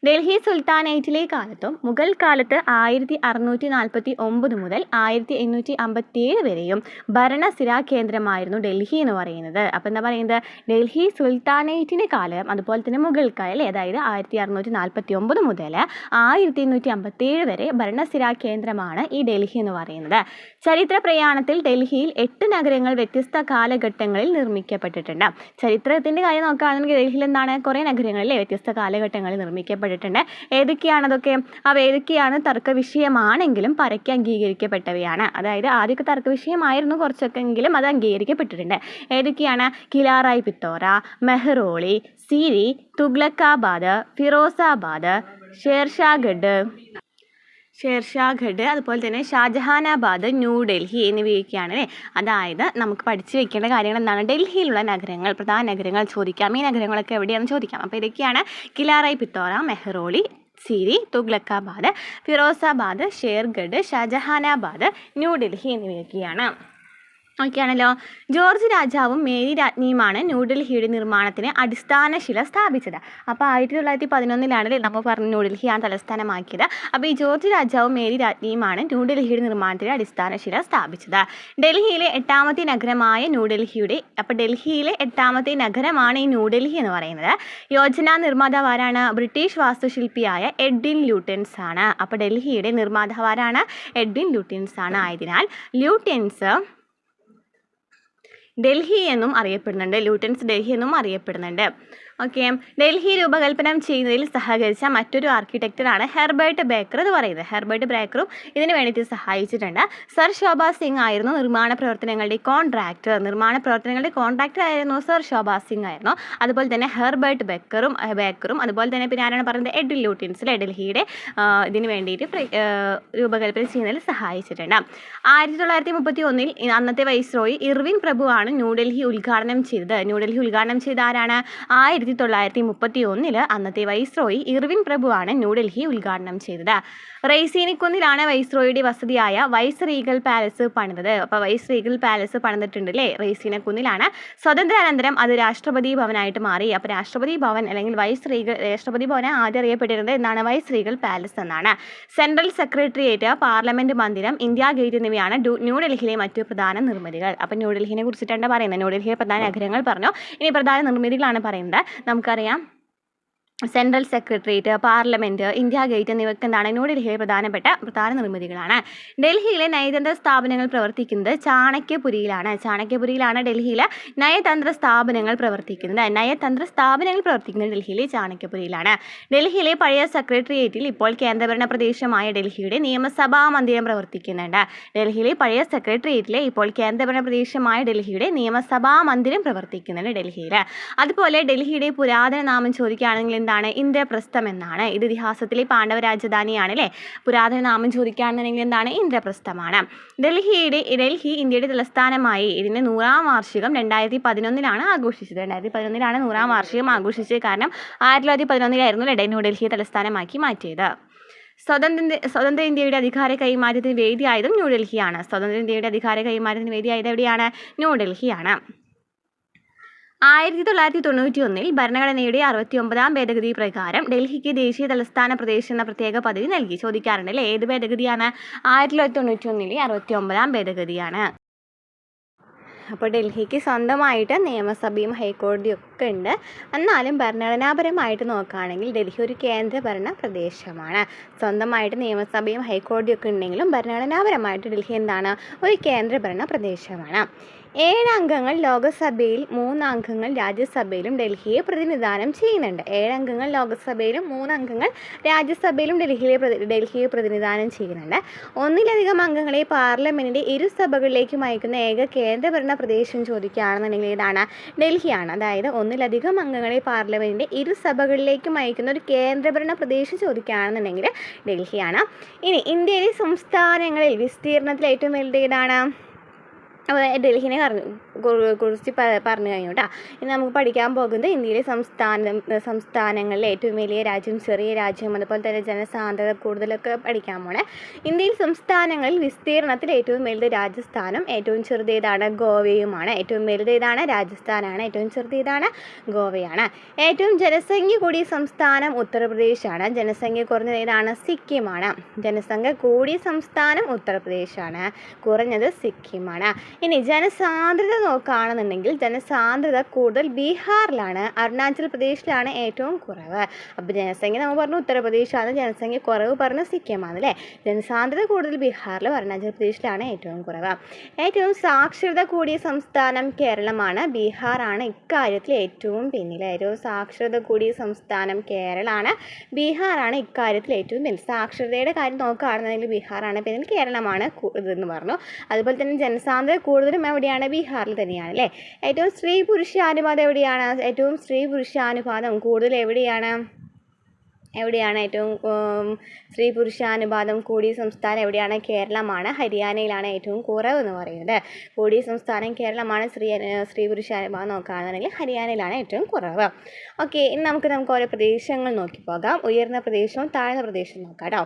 ഡൽഹി സുൽത്താനേറ്റിലെ കാലത്തും മുഗൾ കാലത്ത് 1649 മുതൽ 1857 വരെയും ഭരണസിരാ കേന്ദ്രമായിരുന്നു ഡൽഹി എന്ന് പറയുന്നത്. അപ്പോൾ എന്താ പറയുന്നത്? ഡൽഹി സുൽത്താനേറ്റിൻ്റെ കാലം അതുപോലെ തന്നെ മുഗൾ കാലം അതായത് 1649 മുതൽ 1857 വരെ ഭരണസിരാ കേന്ദ്രമാണ് ഈ ഡൽഹി എന്ന് പറയുന്നത്. ചരിത്ര പ്രയാണത്തിൽ ഡൽഹിയിൽ 8 നഗരങ്ങൾ വ്യത്യസ്ത കാലഘട്ടങ്ങളിൽ നിർമ്മിക്കപ്പെട്ടിട്ടുണ്ട്. ചരിത്രത്തിൻ്റെ കാര്യം നോക്കുകയാണെങ്കിൽ ഡൽഹിയിൽ എന്താണ് കുറേ നഗരങ്ങളിലെ വ്യത്യസ്ത കാലഘട്ടങ്ങളിൽ നിർമ്മിക്കപ്പെട്ടിട്ടുണ്ട്. ഏതൊക്കെയാണതൊക്കെ? അവ ഏതൊക്കെയാണ് തർക്ക വിഷയമാണെങ്കിലും പരക്കെ അംഗീകരിക്കപ്പെട്ടവയാണ്. അതായത് ആദ്യമൊക്കെ തർക്ക വിഷയമായിരുന്നു, കുറച്ചൊക്കെ എങ്കിലും അത് അംഗീകരിക്കപ്പെട്ടിട്ടുണ്ട്. ഏതൊക്കെയാണ്? കിലാറായി പിത്തോറ, മെഹ്റോളി, സിരി, തുഗ്ലക്കാബാദ്, ഫിറോസാബാദ്, ഷേർഷാഗഡ് അതുപോലെ തന്നെ ഷാജഹാനാബാദ്, ന്യൂഡൽഹി എന്നിവയൊക്കെയാണ് അല്ലേ. അതായത് നമുക്ക് പഠിച്ചു വെക്കേണ്ട കാര്യങ്ങൾ എന്താണ്? ഡൽഹിയിലുള്ള നഗരങ്ങൾ, പ്രധാന നഗരങ്ങൾ ചോദിക്കാം. ഈ നഗരങ്ങളൊക്കെ എവിടെയാണെന്ന് ചോദിക്കാം. അപ്പോൾ ഇതൊക്കെയാണ് കിലാറായി പിത്തോറ, മെഹ്റോളി, സിരി, തുഗ്ലക്കാബാദ്, ഫിറോസാബാദ്, ഷേർഗഡ്, ഷാജഹാനാബാദ്, ന്യൂഡൽഹി എന്നിവയൊക്കെയാണ്. ഓക്കെയാണല്ലോ. ജോർജ് രാജാവും മേരി രാജ്ഞിയുമാണ് ന്യൂഡൽഹിയുടെ നിർമ്മാണത്തിന് അടിസ്ഥാനശില സ്ഥാപിച്ചത്. അപ്പോൾ 1911 നമ്മൾ പറഞ്ഞ ന്യൂഡൽഹിയാണ് തലസ്ഥാനമാക്കിയത്. അപ്പോൾ ഈ ജോർജ് രാജാവും മേരി രാജ്ഞിയുമാണ് ന്യൂഡൽഹിയുടെ നിർമ്മാണത്തിന് അടിസ്ഥാനശില സ്ഥാപിച്ചത്. ഡൽഹിയിലെ 8ാമത്തെ നഗരമായ ഡൽഹിയിലെ 8ാമത്തെ നഗരമാണ് ഈ ന്യൂഡൽഹി എന്ന് പറയുന്നത്. യോജന നിർമ്മാതാവ് ആരാണ്? ബ്രിട്ടീഷ് വാസ്തുശില്പിയായ എഡ്വിൻ ലൂട്ടൻസ് ആണ്. അപ്പോൾ ഡൽഹിയുടെ നിർമ്മാതാവ് ആരാണ്? എഡ്വിൻ ലൂട്ടൻസ് ആണ്. ആയതിനാൽ ലൂട്ടൻസ് ഡൽഹി എന്നും അറിയപ്പെടുന്നുണ്ട്. ലൂട്ടൻസ് ഡൽഹി എന്നും അറിയപ്പെടുന്നുണ്ട്. ഓക്കെ. ഡൽഹി രൂപകൽപ്പന ചെയ്യുന്നതിൽ സഹകരിച്ച മറ്റൊരു ആർക്കിടെക്ചറാണ് ഹെർബർട്ട് ബേക്കർ എന്ന് പറയുന്നത്. ഹെർബർട്ട് ബേക്കറും ഇതിന് വേണ്ടിയിട്ട് സഹായിച്ചിട്ടുണ്ട്. സർ ശോഭാ സിംഗ് ആയിരുന്നു നിർമ്മാണ പ്രവർത്തനങ്ങളുടെ കോൺട്രാക്ടർ ആയിരുന്നു സർ ശോഭാ സിംഗ് ആയിരുന്നു. അതുപോലെ തന്നെ ഹെർബർട്ട് ബേക്കറും അതുപോലെ തന്നെ പിന്നെ ആരാണ് പറയുന്നത്? എഡ്വിൻ ലൂട്ടൻസ് ഡൽഹിയുടെ ഇതിന് വേണ്ടിയിട്ട് രൂപകൽപ്പന ചെയ്യുന്നതിൽ സഹായിച്ചിട്ടുണ്ട്. 1931 അന്നത്തെ വൈസ്രോയി ഇർവിൻ പ്രഭുവാണ് ന്യൂഡൽഹി ഉദ്ഘാടനം ചെയ്തത്. ആരാണ്? 1931 അന്നത്തെ വൈസ്രോയി ഇർവിൻ പ്രഭുവാണ് ന്യൂഡൽഹി ഉദ്ഘാടനം ചെയ്തത്. റെയ്സിനിക്കുന്നിലാണ് വൈസ്രോയിയുടെ വസതിയായ വൈസ് റീഗൽ പാലസ് പണിതത്. അപ്പോൾ വൈസ് റീഗൽ പാലസ് പണിതിട്ടുണ്ട് അല്ലേ റെയ്സിനിക്കുന്നിലാണ്. സ്വാതന്ത്ര്യാനന്തരം അത് രാഷ്ട്രപതി ഭവനായിട്ട് മാറി. അപ്പോൾ രാഷ്ട്രപതി ഭവൻ അല്ലെങ്കിൽ രാഷ്ട്രപതി ഭവൻ ആദ്യം അറിയപ്പെട്ടിരുന്നത് എന്താണ്? വൈസ് റീഗൽ പാലസ് എന്നാണ്. സെൻട്രൽ സെക്രട്ടേറിയറ്റ്, പാർലമെന്റ് മന്ദിരം, ഇന്ത്യ ഗേറ്റ് എന്നിവയാണ് ന്യൂഡൽഹിയിലെ മറ്റു പ്രധാന നിർമ്മിതികൾ. അപ്പോൾ ന്യൂഡൽഹിനെ കുറിച്ചിട്ടാണ് പറയുന്നത്. ന്യൂഡൽഹിയിലെ പ്രധാന നഗരങ്ങൾ പറഞ്ഞു. ഇനി പ്രധാന നിർമ്മിതികളാണ് പറയുന്നത്. നമുക്കറിയാം central secretariat, parliament, India gate എന്നിവയൊക്കെ എന്താണ്? ന്യൂഡൽഹിയിലെ പ്രധാന നിർമ്മിതികളാണ്. ഡൽഹിയിലെ നയതന്ത്ര സ്ഥാപനങ്ങൾ പ്രവർത്തിക്കുന്നത് ചാണക്യപുരിയിലാണ് ഡൽഹിയിലെ നയതന്ത്ര സ്ഥാപനങ്ങൾ പ്രവർത്തിക്കുന്നത്. ഡൽഹിയിലെ ചാണക്യപുരിയിലാണ്. ഡൽഹിയിലെ പഴയ സെക്രട്ടേറിയറ്റിൽ ഇപ്പോൾ കേന്ദ്രഭരണ പ്രദേശമായ ഡൽഹിയുടെ നിയമസഭാ മന്ദിരം പ്രവർത്തിക്കുന്നുണ്ട്. ഡൽഹിയിൽ. അതുപോലെ ഡൽഹിയുടെ പുരാതന നാമം ചോദിക്കുകയാണെങ്കിൽ എന്താണ്? ഇന്ദ്രപ്രസ്ഥം എന്നാണ്. ഇത് ഇതിഹാസത്തിലെ പാണ്ഡവ രാജധാനിയാണ് അല്ലേ. പുരാതന നാമം ചോദിക്കുകയാണെന്നുണ്ടെങ്കിൽ എന്താണ്? ഇന്ദ്രപ്രസ്ഥമാണ്. ഡൽഹി ഇന്ത്യയുടെ തലസ്ഥാനമായി ഇതിൻ്റെ 100ാം വാർഷികം 2011 ആഘോഷിച്ചത്. 2011 100ാം വാർഷികം ആഘോഷിച്ചത്. കാരണം 1911 ന്യൂഡൽഹി തലസ്ഥാനമാക്കി മാറ്റിയത്. സ്വതന്ത്ര ഇന്ത്യയുടെ അധികാര കൈമാറ്റത്തിന് വേദിയായതും ന്യൂഡൽഹിയാണ്. എവിടെയാണ്? ന്യൂഡൽഹിയാണ്. 1991 ഭരണഘടനയുടെ 69ാം ഭേദഗതി പ്രകാരം ഡൽഹിക്ക് ദേശീയ തലസ്ഥാന പ്രദേശം എന്ന പ്രത്യേക പദവി നൽകി. ചോദിക്കാറുണ്ട് അല്ലേ. ഏത് ഭേദഗതിയാണ്? 1991 69ാം ഭേദഗതിയാണ്. അപ്പോൾ ഡൽഹിക്ക് സ്വന്തമായിട്ട് നിയമസഭയും ഹൈക്കോടതിയും ഒക്കെ ഉണ്ട്. എന്നാലും ഭരണഘടനാപരമായിട്ട് നോക്കുകയാണെങ്കിൽ ഡൽഹി ഒരു കേന്ദ്രഭരണ പ്രദേശമാണ്. സ്വന്തമായിട്ട് നിയമസഭയും ഹൈക്കോടതിയും ഒക്കെ ഉണ്ടെങ്കിലും ഭരണഘടനാപരമായിട്ട് ഡൽഹി എന്താണ്? ഒരു കേന്ദ്രഭരണ പ്രദേശമാണ്. 7 അംഗങ്ങൾ ലോകസഭയിൽ 3 അംഗങ്ങൾ രാജ്യസഭയിലും ഡൽഹിയെ പ്രതിനിധാനം ചെയ്യുന്നുണ്ട്. 7 അംഗങ്ങൾ ലോകസഭയിലും 3 അംഗങ്ങൾ രാജ്യസഭയിലും ഡൽഹിയെ പ്രതിനിധാനം ചെയ്യുന്നുണ്ട്. ഒന്നിലധികം അംഗങ്ങളെ പാർലമെൻറ്റിൻ്റെ ഇരുസഭകളിലേക്കും അയക്കുന്ന ഏക കേന്ദ്രഭരണ പ്രദേശം ചോദിക്കുകയാണെന്നുണ്ടെങ്കിൽ ഏതാണ്? ഡൽഹിയാണ്. അതായത് ഒന്നിലധികം അംഗങ്ങളെ പാർലമെൻറ്റിൻ്റെ ഇരുസഭകളിലേക്കും അയക്കുന്ന ഒരു കേന്ദ്രഭരണ പ്രദേശം ചോദിക്കുകയാണെന്നുണ്ടെങ്കിൽ ഡൽഹിയാണ്. ഇനി ഇന്ത്യയിലെ സംസ്ഥാനങ്ങളിൽ വിസ്തീർണത്തിൽ ഏറ്റവും വലുത് ഏതാണ്? അപ്പോൾ ഡൽഹിനെ കുറിച്ച് പറഞ്ഞു കഴിഞ്ഞു കേട്ടോ. ഇനി നമുക്ക് പഠിക്കാൻ പോകുന്നത് ഇന്ത്യയിലെ സംസ്ഥാനങ്ങളിലെ ഏറ്റവും വലിയ രാജ്യം, ചെറിയ രാജ്യം, അതുപോലെ തന്നെ ജനസാന്ദ്രത കൂടുതലൊക്കെ പഠിക്കാൻ പോണേ. ഇന്ത്യയിൽ സംസ്ഥാനങ്ങളിൽ വിസ്തീർണത്തിൽ ഏറ്റവും വലുത് രാജസ്ഥാനും ഏറ്റവും ചെറുതേതാണ് ഗോവയുമാണ്. ഏറ്റവും വലുതേതാണ്? രാജസ്ഥാനാണ്. ഏറ്റവും ചെറുതേതാണ്? ഗോവയാണ്. ഏറ്റവും ജനസംഖ്യ കൂടിയ സംസ്ഥാനം ഉത്തർപ്രദേശാണ്. ജനസംഖ്യ കുറഞ്ഞതേതാണ്? സിക്കിമാണ്. ജനസംഖ്യ കൂടിയ സംസ്ഥാനം ഉത്തർപ്രദേശാണ്. കുറഞ്ഞത് സിക്കിമാണ്. ഇനി ജനസാന്ദ്രത നോക്കുകയാണെന്നുണ്ടെങ്കിൽ ജനസാന്ദ്രത കൂടുതൽ ബീഹാറിലാണ്, അരുണാചൽ പ്രദേശിലാണ് ഏറ്റവും കുറവ്. അപ്പോൾ ജനസംഖ്യ നമ്മൾ പറഞ്ഞു ഉത്തർപ്രദേശാണ്, ജനസംഖ്യ കുറവ് പറഞ്ഞു സിക്കിമാണ് അല്ലേ. ജനസാന്ദ്രത കൂടുതൽ ബീഹാറിലും അരുണാചൽ പ്രദേശിലാണ് ഏറ്റവും കുറവ്. ഏറ്റവും സാക്ഷരത കൂടിയ സംസ്ഥാനം കേരളമാണ്. ബീഹാറാണ് ഇക്കാര്യത്തിൽ ഏറ്റവും പിന്നിൽ. ഏറ്റവും സാക്ഷരത കൂടിയ സംസ്ഥാനം കേരളമാണ്. ബീഹാറാണ് ഇക്കാര്യത്തിൽ ഏറ്റവും പിന്നിൽ. സാക്ഷരതയുടെ കാര്യം നോക്കുകയാണെന്നുണ്ടെങ്കിൽ ബീഹാറാണ് പിന്നിൽ, കേരളമാണ് ഇതെന്ന് പറഞ്ഞു. അതുപോലെ തന്നെ ജനസാന്ദ്രത കൂടുതലും എവിടെയാണ്? ബീഹാറിൽ തന്നെയാണ് അല്ലേ. ഏറ്റവും സ്ത്രീ പുരുഷ അനുപാതം എവിടെയാണ്? ഏറ്റവും സ്ത്രീ പുരുഷ അനുപാതം കൂടുതൽ എവിടെയാണ്? ഏറ്റവും സ്ത്രീ പുരുഷാനുപാതം കൂടിയ സംസ്ഥാനം എവിടെയാണ്? കേരളമാണ്. ഹരിയാനയിലാണ് ഏറ്റവും കുറവ് എന്ന് പറയുന്നത്. കൂടിയ സംസ്ഥാനം കേരളമാണ്. സ്ത്രീ പുരുഷാനുപാതം നോക്കുകയാണെന്നുണ്ടെങ്കിൽ ഹരിയാനയിലാണ് ഏറ്റവും കുറവ്. ഓക്കെ, ഇനി നമുക്ക് ഓരോ പ്രദേശങ്ങൾ നോക്കി പോകാം. ഉയർന്ന പ്രദേശവും താഴ്ന്ന പ്രദേശവും നോക്കാം കേട്ടോ.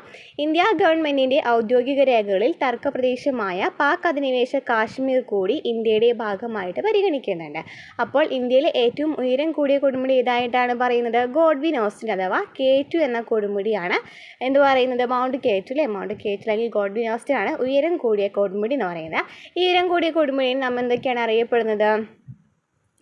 ഇന്ത്യ ഗവൺമെൻറ്റിൻ്റെ ഔദ്യോഗിക രേഖകളിൽ തർക്ക പ്രദേശമായ പാക് അധിനിവേശ കാശ്മീർ കൂടി ഇന്ത്യയുടെ ഭാഗമായിട്ട് പരിഗണിക്കുന്നുണ്ട്. അപ്പോൾ ഇന്ത്യയിലെ ഏറ്റവും ഉയരം കൂടിയ കൊടുമുടി ഏതായിട്ടാണ് പറയുന്നത്? ഗോഡ്വിൻ ഓസ്റ്റിൻ അഥവാ K2 എന്ന കൊടുമുടിയാണ് എന്ത് പറയുന്നത്? മൗണ്ട് K2 അല്ലേ. മൗണ്ട് K2 അല്ലെങ്കിൽ ഗോഡ്വിൻ ഓസ്റ്റിൻ ആണ് ഉയരം കൂടിയ കൊടുമുടി എന്ന് പറയുന്നത്. ഈ ഉയരം കൂടിയ കൊടുമുടിയിൽ നമ്മൾ എന്തൊക്കെയാണ് അറിയപ്പെടുന്നത്?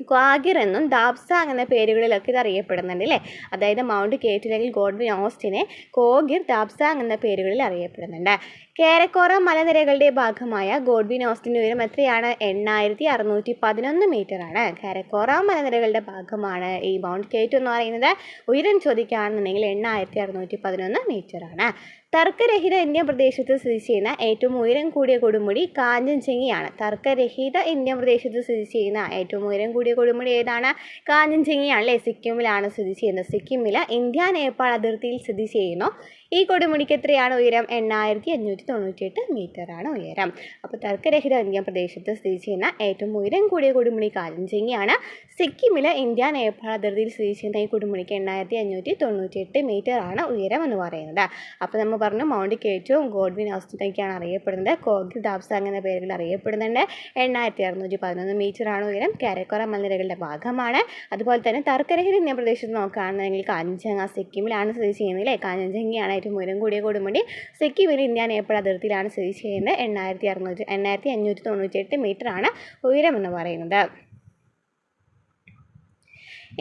ക്വാഗിർ എന്നും ദാബ്സാങ് എന്ന പേരുകളിലൊക്കെ ഇത് അറിയപ്പെടുന്നുണ്ട് അല്ലേ. അതായത് മൗണ്ട് K2 അല്ലെങ്കിൽ ഗോഡ്വിൻ ഓസ്റ്റിനെ കോഗിർ, ദാബ്സാങ് എന്ന പേരുകളിൽ അറിയപ്പെടുന്നുണ്ട്. കാരക്കോറ മലനിരകളുടെ ഭാഗമായ ഗോഡ്വിൻ ഓസ്റ്റിൻ്റെ ഉയരം എത്രയാണ്? 8611 മീറ്ററാണ്. കാരക്കോറ മലനിരകളുടെ ഭാഗമാണ് ഈ മൗണ്ട് K2 എന്ന് പറയുന്നത്. ഉയരം ചോദിക്കുകയാണെന്നുണ്ടെങ്കിൽ 8611 മീറ്ററാണ്. തർക്കരഹിത ഇന്ത്യൻ പ്രദേശത്ത് സ്ഥിതി ചെയ്യുന്ന ഏറ്റവും ഉയരം കൂടിയ കൊടുമുടി കാഞ്ചൻജംഗിയാണ്. തർക്കരഹിത ഇന്ത്യൻ പ്രദേശത്ത് സ്ഥിതി ചെയ്യുന്ന ഏറ്റവും ഉയരം കൂടിയ കൊടുമുടി ഏതാണ്? കാഞ്ചൻജംഗിയാണ് അല്ലേ. സിക്കിമിലാണ് സ്ഥിതി ചെയ്യുന്നത്. സിക്കിമിൽ ഇന്ത്യ നേപ്പാൾ അതിർത്തിയിൽ സ്ഥിതി ചെയ്യുന്നു. ഈ കൊടുമുടിക്ക് എത്രയാണ് ഉയരം? 8598 മീറ്ററാണ് ഉയരം. അപ്പോൾ തർക്കരഹിത ഇന്ത്യൻ പ്രദേശത്ത് സ്ഥിതി ചെയ്യുന്ന ഏറ്റവും ഉയരം കൂടിയ കൊടുമുടി കാഞ്ചൻജംഗിയാണ്. സിക്കിമിൽ ഇന്ത്യ നേപ്പാൾ അതിർത്തിയിൽ സ്ഥിതി ചെയ്യുന്ന ഈ കൊടുമുടിക്ക് 8598 മീറ്ററാണ് ഉയരം എന്ന് പറയുന്നത്. അപ്പോൾ നമ്മൾ പറഞ്ഞു മൗണ്ട് K2 ഗോഡ്വിൻ ഓസ്റ്റിനൊക്കെയാണ് അറിയപ്പെടുന്നത്. കോഗിർ, ദാബ്സാങ് എന്ന പേരിൽ അറിയപ്പെടുന്നുണ്ട്. 8611 മീറ്ററാണ് ഉയരം. കാരക്കോറ മലനിരകളുടെ ഭാഗമാണ്. അതുപോലെ തന്നെ തർക്കരഹിത ഇന്ത്യൻ പ്രദേശത്ത് നോക്കുകയാണെന്നുണ്ടെങ്കിൽ കാഞ്ചൻജംഗ സിക്കിമിലാണ് സ്ഥിതി ചെയ്യുന്നത് അല്ലേ. കാഞ്ചൻജംഗയാണ് ഏറ്റവും ഉയരം കൂടിയ കൊടുമുടി. സിക്കിമിൽ ഇന്ത്യ നേപ്പാൾ അതിർത്തിയിലാണ് സ്ഥിതി ചെയ്യുന്നത്. 8598 മീറ്ററാണ് ഉയരം എന്ന് പറയുന്നത്.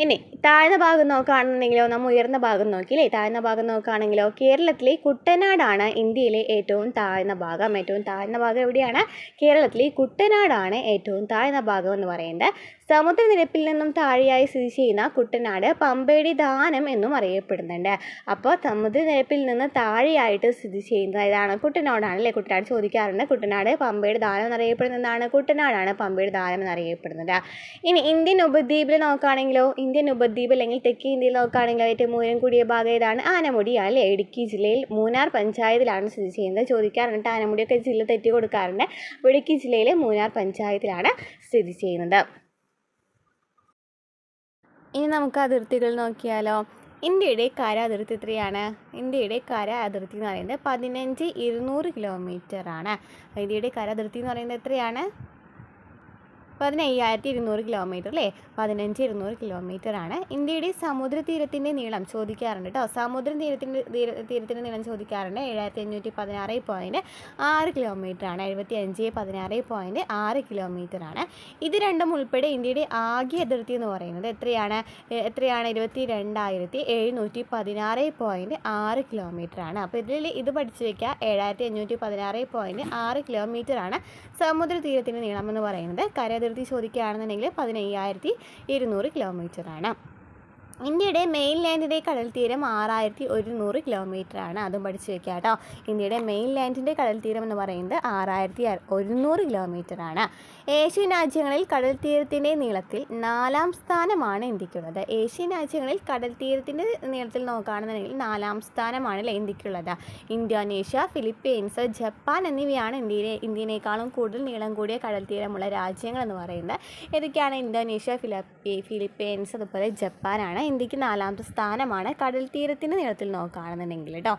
ഇനി താഴ്ന്ന ഭാഗം നോക്കുകയാണെന്നുണ്ടെങ്കിലോ, നമ്മൾ ഉയർന്ന ഭാഗം നോക്കിയില്ലേ. താഴ്ന്ന ഭാഗം നോക്കുകയാണെങ്കിലോ കേരളത്തിലെ കുട്ടനാടാണ് ഇന്ത്യയിലെ ഏറ്റവും താഴ്ന്ന ഭാഗം. ഏറ്റവും താഴ്ന്ന ഭാഗം എവിടെയാണ്? കേരളത്തിലെ കുട്ടനാടാണ് ഏറ്റവും താഴ്ന്ന ഭാഗം എന്ന് പറയുന്നത്. സമുദ്രനിരപ്പിൽ നിന്നും താഴെയായി സ്ഥിതി ചെയ്യുന്ന കുട്ടനാട് പമ്പയുടെ ദാനം എന്നും അറിയപ്പെടുന്നുണ്ട്. അപ്പോൾ സമുദ്രനിരപ്പിൽ നിന്ന് താഴെയായിട്ട് സ്ഥിതി ചെയ്യുന്നത് ഏതാണ്? കുട്ടനാടാണ് അല്ലേ. കുട്ടനാട് ചോദിക്കാറുണ്ട്. കുട്ടനാട് പമ്പയുടെ ദാനം എന്നറിയപ്പെടുന്നതാണ്. കുട്ടനാടാണ് പമ്പയുടെ ദാനം എന്നറിയപ്പെടുന്നത്. ഇനി ഇന്ത്യൻ ഉപദ്വീപിൽ നോക്കുകയാണെങ്കിലോ, ഇന്ത്യൻ ഉപദ്വീപ് അല്ലെങ്കിൽ തെക്കേ ഇന്ത്യയിൽ നോക്കുകയാണെങ്കിൽ ഏറ്റവും ഉയരം കൂടിയ ഭാഗം ഏതാണ്? ആനമുടിയാണ് അല്ലേ. ഇടുക്കി ജില്ലയിൽ മൂന്നാർ പഞ്ചായത്തിലാണ് സ്ഥിതി ചെയ്യുന്നത്. ചോദിക്കാറുണ്ട്. ആനമുടിയൊക്കെ ജില്ല തെറ്റി കൊടുക്കാറുണ്ട്. ഇടുക്കി ജില്ലയിലെ മൂന്നാർ പഞ്ചായത്തിലാണ് സ്ഥിതി ചെയ്യുന്നത്. ഇനി നമുക്ക് അതിർത്തികൾ നോക്കിയാലോ. ഇന്ത്യയുടെ കര അതിർത്തി എത്രയാണ്? ഇന്ത്യയുടെ കര അതിർത്തി എന്ന് പറയുന്നത് 15200 കിലോമീറ്ററാണ്. ഇന്ത്യയുടെ കര അതിർത്തി എന്ന് പറയുന്നത് എത്രയാണ്? 15200 കിലോമീറ്റർ അല്ലേ. 15200 കിലോമീറ്ററാണ്. ഇന്ത്യയുടെ സമുദ്രതീരത്തിൻ്റെ നീളം ചോദിക്കാറുണ്ട് കേട്ടോ. തീരത്തിൻ്റെ നീളം ചോദിക്കാറുണ്ട്. 7516.6 കിലോമീറ്ററാണ്. 7516.6 കിലോമീറ്ററാണ്. ഇത് രണ്ടും ഉൾപ്പെടെ ഇന്ത്യയുടെ ആകെ അതിർത്തി എന്ന് പറയുന്നത് എത്രയാണ്? 22716.6 കിലോമീറ്ററാണ്. അപ്പോൾ ഇത് പഠിച്ചു വയ്ക്കുക. 7516.6 കിലോമീറ്ററാണ് സമുദ്രതീരത്തിൻ്റെ നീളം എന്ന് പറയുന്നത്. കര അതിർത്തി ചോദിക്കുകയാണെന്നുണ്ടെങ്കിൽ 15,200 കിലോമീറ്ററാണ്. ഇന്ത്യയുടെ മെയിൻലാൻഡിൻ്റെ കടൽ തീരം 6,100 കിലോമീറ്ററാണ്. അതും പഠിച്ചു വെക്കുക കേട്ടോ. ഇന്ത്യയുടെ മെയിൻലാൻഡിൻ്റെ കടൽ തീരം എന്ന് പറയുന്നത് 6,100 കിലോമീറ്ററാണ്. ഏഷ്യൻ രാജ്യങ്ങളിൽ കടൽ തീരത്തിൻ്റെ നീളത്തിൽ 4ാം സ്ഥാനമാണ് ഇന്ത്യക്കുള്ളത്. ഏഷ്യൻ രാജ്യങ്ങളിൽ കടൽ തീരത്തിൻ്റെ നീളത്തിൽ നോക്കുകയാണെന്നുണ്ടെങ്കിൽ 4ാം സ്ഥാനമാണ് ഇന്ത്യക്കുള്ളത്. ഇന്തോനേഷ്യ, ഫിലിപ്പീൻസ്, ജപ്പാൻ എന്നിവയാണ് ഇന്ത്യനേക്കാളും കൂടുതൽ നീളം കൂടിയ കടൽ തീരമുള്ള രാജ്യങ്ങൾ എന്ന് പറയുന്നത്. ഏതൊക്കെയാണ്? ഇന്തോനേഷ്യ, ഫിലിപ്പീൻസ്, അതുപോലെ ജപ്പാനാണ്. ഇന്ത്യക്ക് 4ാമത്തെ സ്ഥാനമാണ് കടൽ തീരത്തിൻ്റെ നീളത്തിൽ നോക്കുകയാണെന്നുണ്ടെങ്കിൽ കേട്ടോ.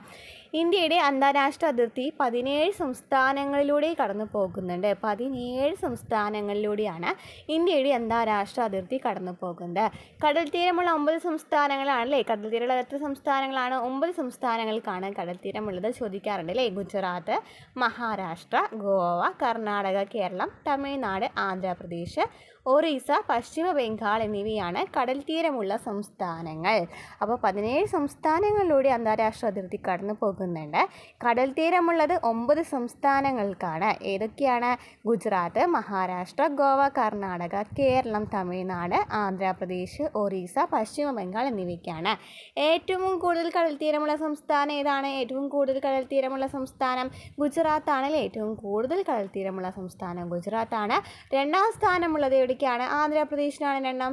ഇന്ത്യയുടെ അന്താരാഷ്ട്ര അതിർത്തി 17 സംസ്ഥാനങ്ങളിലൂടെ കടന്നു പോകുന്നുണ്ട്. 17 സംസ്ഥാനങ്ങളിലൂടെയാണ് ഇന്ത്യയുടെ അന്താരാഷ്ട്ര അതിർത്തി കടന്നു പോകുന്നത്. കടൽ തീരമുള്ള 9 സംസ്ഥാനങ്ങളാണല്ലേ. കടൽ തീരമുള്ള എത്ര സംസ്ഥാനങ്ങളാണ്? 9 സംസ്ഥാനങ്ങൾക്കാണ് കടൽ തീരമുള്ളത്. ചോദിക്കാറുണ്ട് അല്ലേ. ഗുജറാത്ത്, മഹാരാഷ്ട്ര, ഗോവ, കർണാടക, കേരളം, തമിഴ്നാട്, ആന്ധ്രാപ്രദേശ്, ഒറീസ, പശ്ചിമ ബംഗാൾ എന്നിവയാണ് കടൽ തീരമുള്ള സംസ്ഥാനങ്ങൾ. അപ്പോൾ 17 സംസ്ഥാനങ്ങളിലൂടെ അന്താരാഷ്ട്ര അതിർത്തി കടന്നു പോകുന്നുണ്ട്. കടൽ തീരമുള്ളത് 9 സംസ്ഥാനങ്ങൾക്കാണ്. ഏതൊക്കെയാണ്? ഗുജറാത്ത്, മഹാരാഷ്ട്ര, ഗോവ, കർണാടക, കേരളം, തമിഴ്നാട്, ആന്ധ്രാപ്രദേശ്, ഒറീസ, പശ്ചിമ ബംഗാൾ എന്നിവയ്ക്കാണ്. ഏറ്റവും കൂടുതൽ കടൽ തീരമുള്ള സംസ്ഥാനം ഏതാണ്? ഏറ്റവും കൂടുതൽ കടൽ തീരമുള്ള സംസ്ഥാനം ഗുജറാത്താണല്ലേ. ഏറ്റവും കൂടുതൽ കടൽ തീരമുള്ള സംസ്ഥാനം ഗുജറാത്താണ്. 2ാം സ്ഥാനമുള്ളത് എവിടേക്കാണ്? ആന്ധ്രാപ്രദേശിനാണ് 2ാം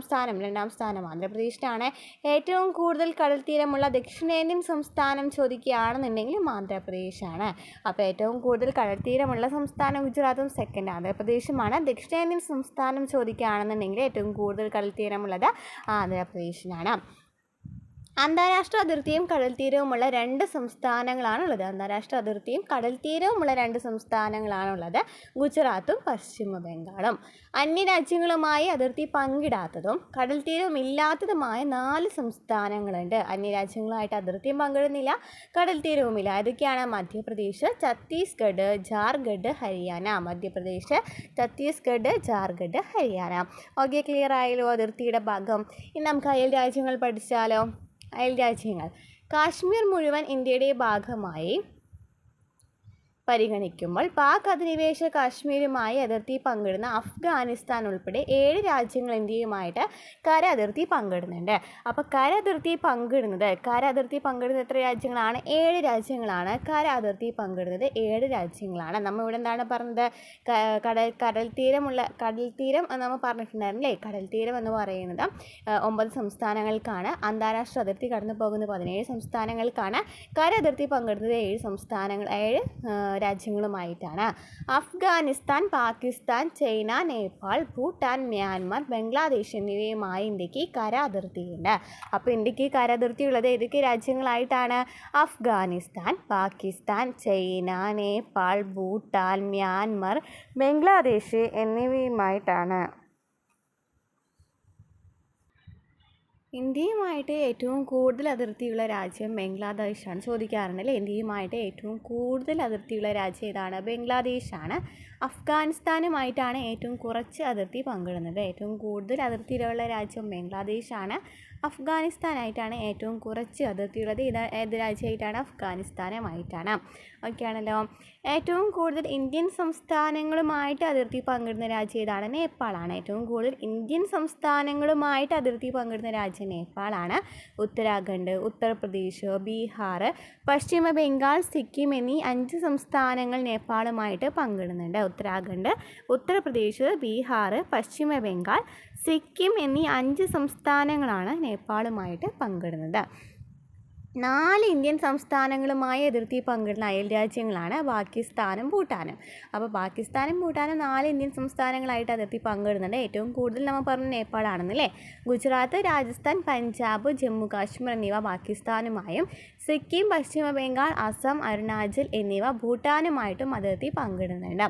സ്ഥാനം ആന്ധ്രാപ്രദേശിനാണ്. ഏറ്റവും കൂടുതൽ കടൽ തീരമുള്ള ദക്ഷിണേന്ത്യൻ സംസ്ഥാനം ചോദിക്കുകയാണെന്നുണ്ടെങ്കിൽ ആന്ധ്രാപ്രദേശാണ്. അപ്പോൾ ഏറ്റവും കൂടുതൽ കടൽ തീരമുള്ള സംസ്ഥാനം ഗുജറാത്തും, സെക്കൻഡ് ആന്ധ്രാപ്രദേശുമാണ്. ദക്ഷിണേന്ത്യൻ സംസ്ഥാനം ചോദിക്കുകയാണെന്നുണ്ടെങ്കിൽ ഏറ്റവും കൂടുതൽ കടൽ തീരമുള്ളത് ആന്ധ്രാപ്രദേശിനാണ്. അന്താരാഷ്ട്ര അതിർത്തിയും കടൽ തീരവുമുള്ള 2 സംസ്ഥാനങ്ങളാണുള്ളത്. അന്താരാഷ്ട്ര അതിർത്തിയും കടൽ തീരവുമുള്ള 2 സംസ്ഥാനങ്ങളാണുള്ളത്. ഗുജറാത്തും പശ്ചിമ ബംഗാളും. അന്യരാജ്യങ്ങളുമായി അതിർത്തി പങ്കിടാത്തതും കടൽ തീരവും ഇല്ലാത്തതുമായ 4 സംസ്ഥാനങ്ങളുണ്ട്. അന്യരാജ്യങ്ങളുമായിട്ട് അതിർത്തിയും പങ്കിടുന്നില്ല, കടൽ തീരവുമില്ല. ഇതൊക്കെയാണ് മധ്യപ്രദേശ്, ഛത്തീസ്ഗഡ്, ജാർഖണ്ഡ്, ഹരിയാന. മധ്യപ്രദേശ്, ഛത്തീസ്ഗഡ്, ജാർഖണ്ഡ്, ഹരിയാന. ഓക്കെ, ക്ലിയർ ആയല്ലോ അതിർത്തിയുടെ ഭാഗം. ഇനി നമുക്ക് അയൽ രാജ്യങ്ങൾ പഠിച്ചാലോ. അയൽ രാജ്യങ്ങൾ. കാശ്മീർ മുഴുവൻ ഇന്ത്യയുടെ ഭാഗമായി പരിഗണിക്കുമ്പോൾ പാക് അധിനിവേശ കാശ്മീരുമായി അതിർത്തി പങ്കിടുന്ന അഫ്ഗാനിസ്ഥാൻ ഉൾപ്പെടെ 7 രാജ്യങ്ങൾ ഇന്ത്യയുമായിട്ട് കര അതിർത്തി പങ്കിടുന്നുണ്ട്. അപ്പോൾ കര അതിർത്തി പങ്കിടുന്നത് എത്ര രാജ്യങ്ങളാണ്? 7 രാജ്യങ്ങളാണ്. കര അതിർത്തി പങ്കിടുന്നത് 7 രാജ്യങ്ങളാണ്. നമ്മൾ ഇവിടെ എന്താണ് പറഞ്ഞത്? കടൽ തീരം നമ്മൾ പറഞ്ഞിട്ടുണ്ടായിരുന്നില്ലേ. കടൽ തീരം എന്ന് പറയുന്നത് 9 സംസ്ഥാനങ്ങൾക്കാണ്. അന്താരാഷ്ട്ര അതിർത്തി കടന്നു പോകുന്നത് 17 സംസ്ഥാനങ്ങൾക്കാണ്. കര അതിർത്തി പങ്കിടുന്നത് 7 രാജ്യങ്ങളുമായിട്ടാണ്. അഫ്ഗാനിസ്ഥാൻ, പാകിസ്ഥാൻ, ചൈന, നേപ്പാൾ, ഭൂട്ടാൻ, മ്യാൻമർ, ബംഗ്ലാദേശ് എന്നിവയുമായി ഇന്ത്യക്ക് കര അതിർത്തിയുണ്ട്. അപ്പോൾ ഇന്ത്യക്ക് കര അതിർത്തി ഉള്ളത് ഏതൊക്കെ രാജ്യങ്ങളായിട്ടാണ്? അഫ്ഗാനിസ്ഥാൻ, പാകിസ്ഥാൻ, ചൈന, നേപ്പാൾ, ഭൂട്ടാൻ, മ്യാൻമർ, ബംഗ്ലാദേശ് എന്നിവയുമായിട്ടാണ്. ഇന്ത്യയുമായിട്ട് ഏറ്റവും കൂടുതൽ അതിർത്തിയുള്ള രാജ്യം ബംഗ്ലാദേശാണ്. ചോദിക്കാറുണ്ടല്ലേ. ഇന്ത്യയുമായിട്ട് ഏറ്റവും കൂടുതൽ അതിർത്തിയുള്ള രാജ്യം ഏതാണ്? ബംഗ്ലാദേശാണ്. അഫ്ഗാനിസ്ഥാനുമായിട്ടാണ് ഏറ്റവും കുറച്ച് അതിർത്തി പങ്കിടുന്നത്. ഏറ്റവും കൂടുതൽ അതിർത്തിയുള്ള രാജ്യം ബംഗ്ലാദേശാണ്. അഫ്ഗാനിസ്ഥാനായിട്ടാണ് ഏറ്റവും കുറച്ച് അതിർത്തിയുള്ളത്. ഏത് രാജ്യമായിട്ടാണ്? അഫ്ഗാനിസ്ഥാനുമായിട്ടാണ്. ഓക്കെ ആണല്ലോ. ഏറ്റവും കൂടുതൽ ഇന്ത്യൻ സംസ്ഥാനങ്ങളുമായിട്ട് അതിർത്തി പങ്കിടുന്ന രാജ്യം ഏതാണ്? നേപ്പാളാണ്. ഏറ്റവും കൂടുതൽ ഇന്ത്യൻ സംസ്ഥാനങ്ങളുമായിട്ട് അതിർത്തി പങ്കിടുന്ന രാജ്യം നേപ്പാളാണ്. ഉത്തരാഖണ്ഡ്, ഉത്തർപ്രദേശ്, ബീഹാർ, പശ്ചിമ ബംഗാൾ, സിക്കിം എന്നീ 5 സംസ്ഥാനങ്ങൾ നേപ്പാളുമായിട്ട് പങ്കിടുന്നുണ്ട്. ഉത്തരാഖണ്ഡ്, ഉത്തർപ്രദേശ്, ബീഹാർ, പശ്ചിമ ബംഗാൾ, സിക്കിം എന്നീ 5 സംസ്ഥാനങ്ങളാണ് നേപ്പാളുമായിട്ട് പങ്കിടുന്നത്. 4 ഇന്ത്യൻ സംസ്ഥാനങ്ങളുമായി അതിർത്തി പങ്കിടുന്ന അയൽ രാജ്യങ്ങളാണ് പാകിസ്ഥാനും ഭൂട്ടാനും. അപ്പോൾ പാകിസ്ഥാനും ഭൂട്ടാനും 4 ഇന്ത്യൻ സംസ്ഥാനങ്ങളായിട്ട് അതിർത്തി പങ്കിടുന്നുണ്ട്. ഏറ്റവും കൂടുതൽ നമ്മൾ പറഞ്ഞു നേപ്പാളാണെന്നല്ലേ. ഗുജറാത്ത്, രാജസ്ഥാൻ, പഞ്ചാബ്, ജമ്മു കാശ്മീർ എന്നിവ പാകിസ്ഥാനുമായും സിക്കിം, പശ്ചിമ ബംഗാൾ, അസം, അരുണാചൽ എന്നിവ ഭൂട്ടാനുമായിട്ടും അതിർത്തി പങ്കിടുന്നുണ്ട്.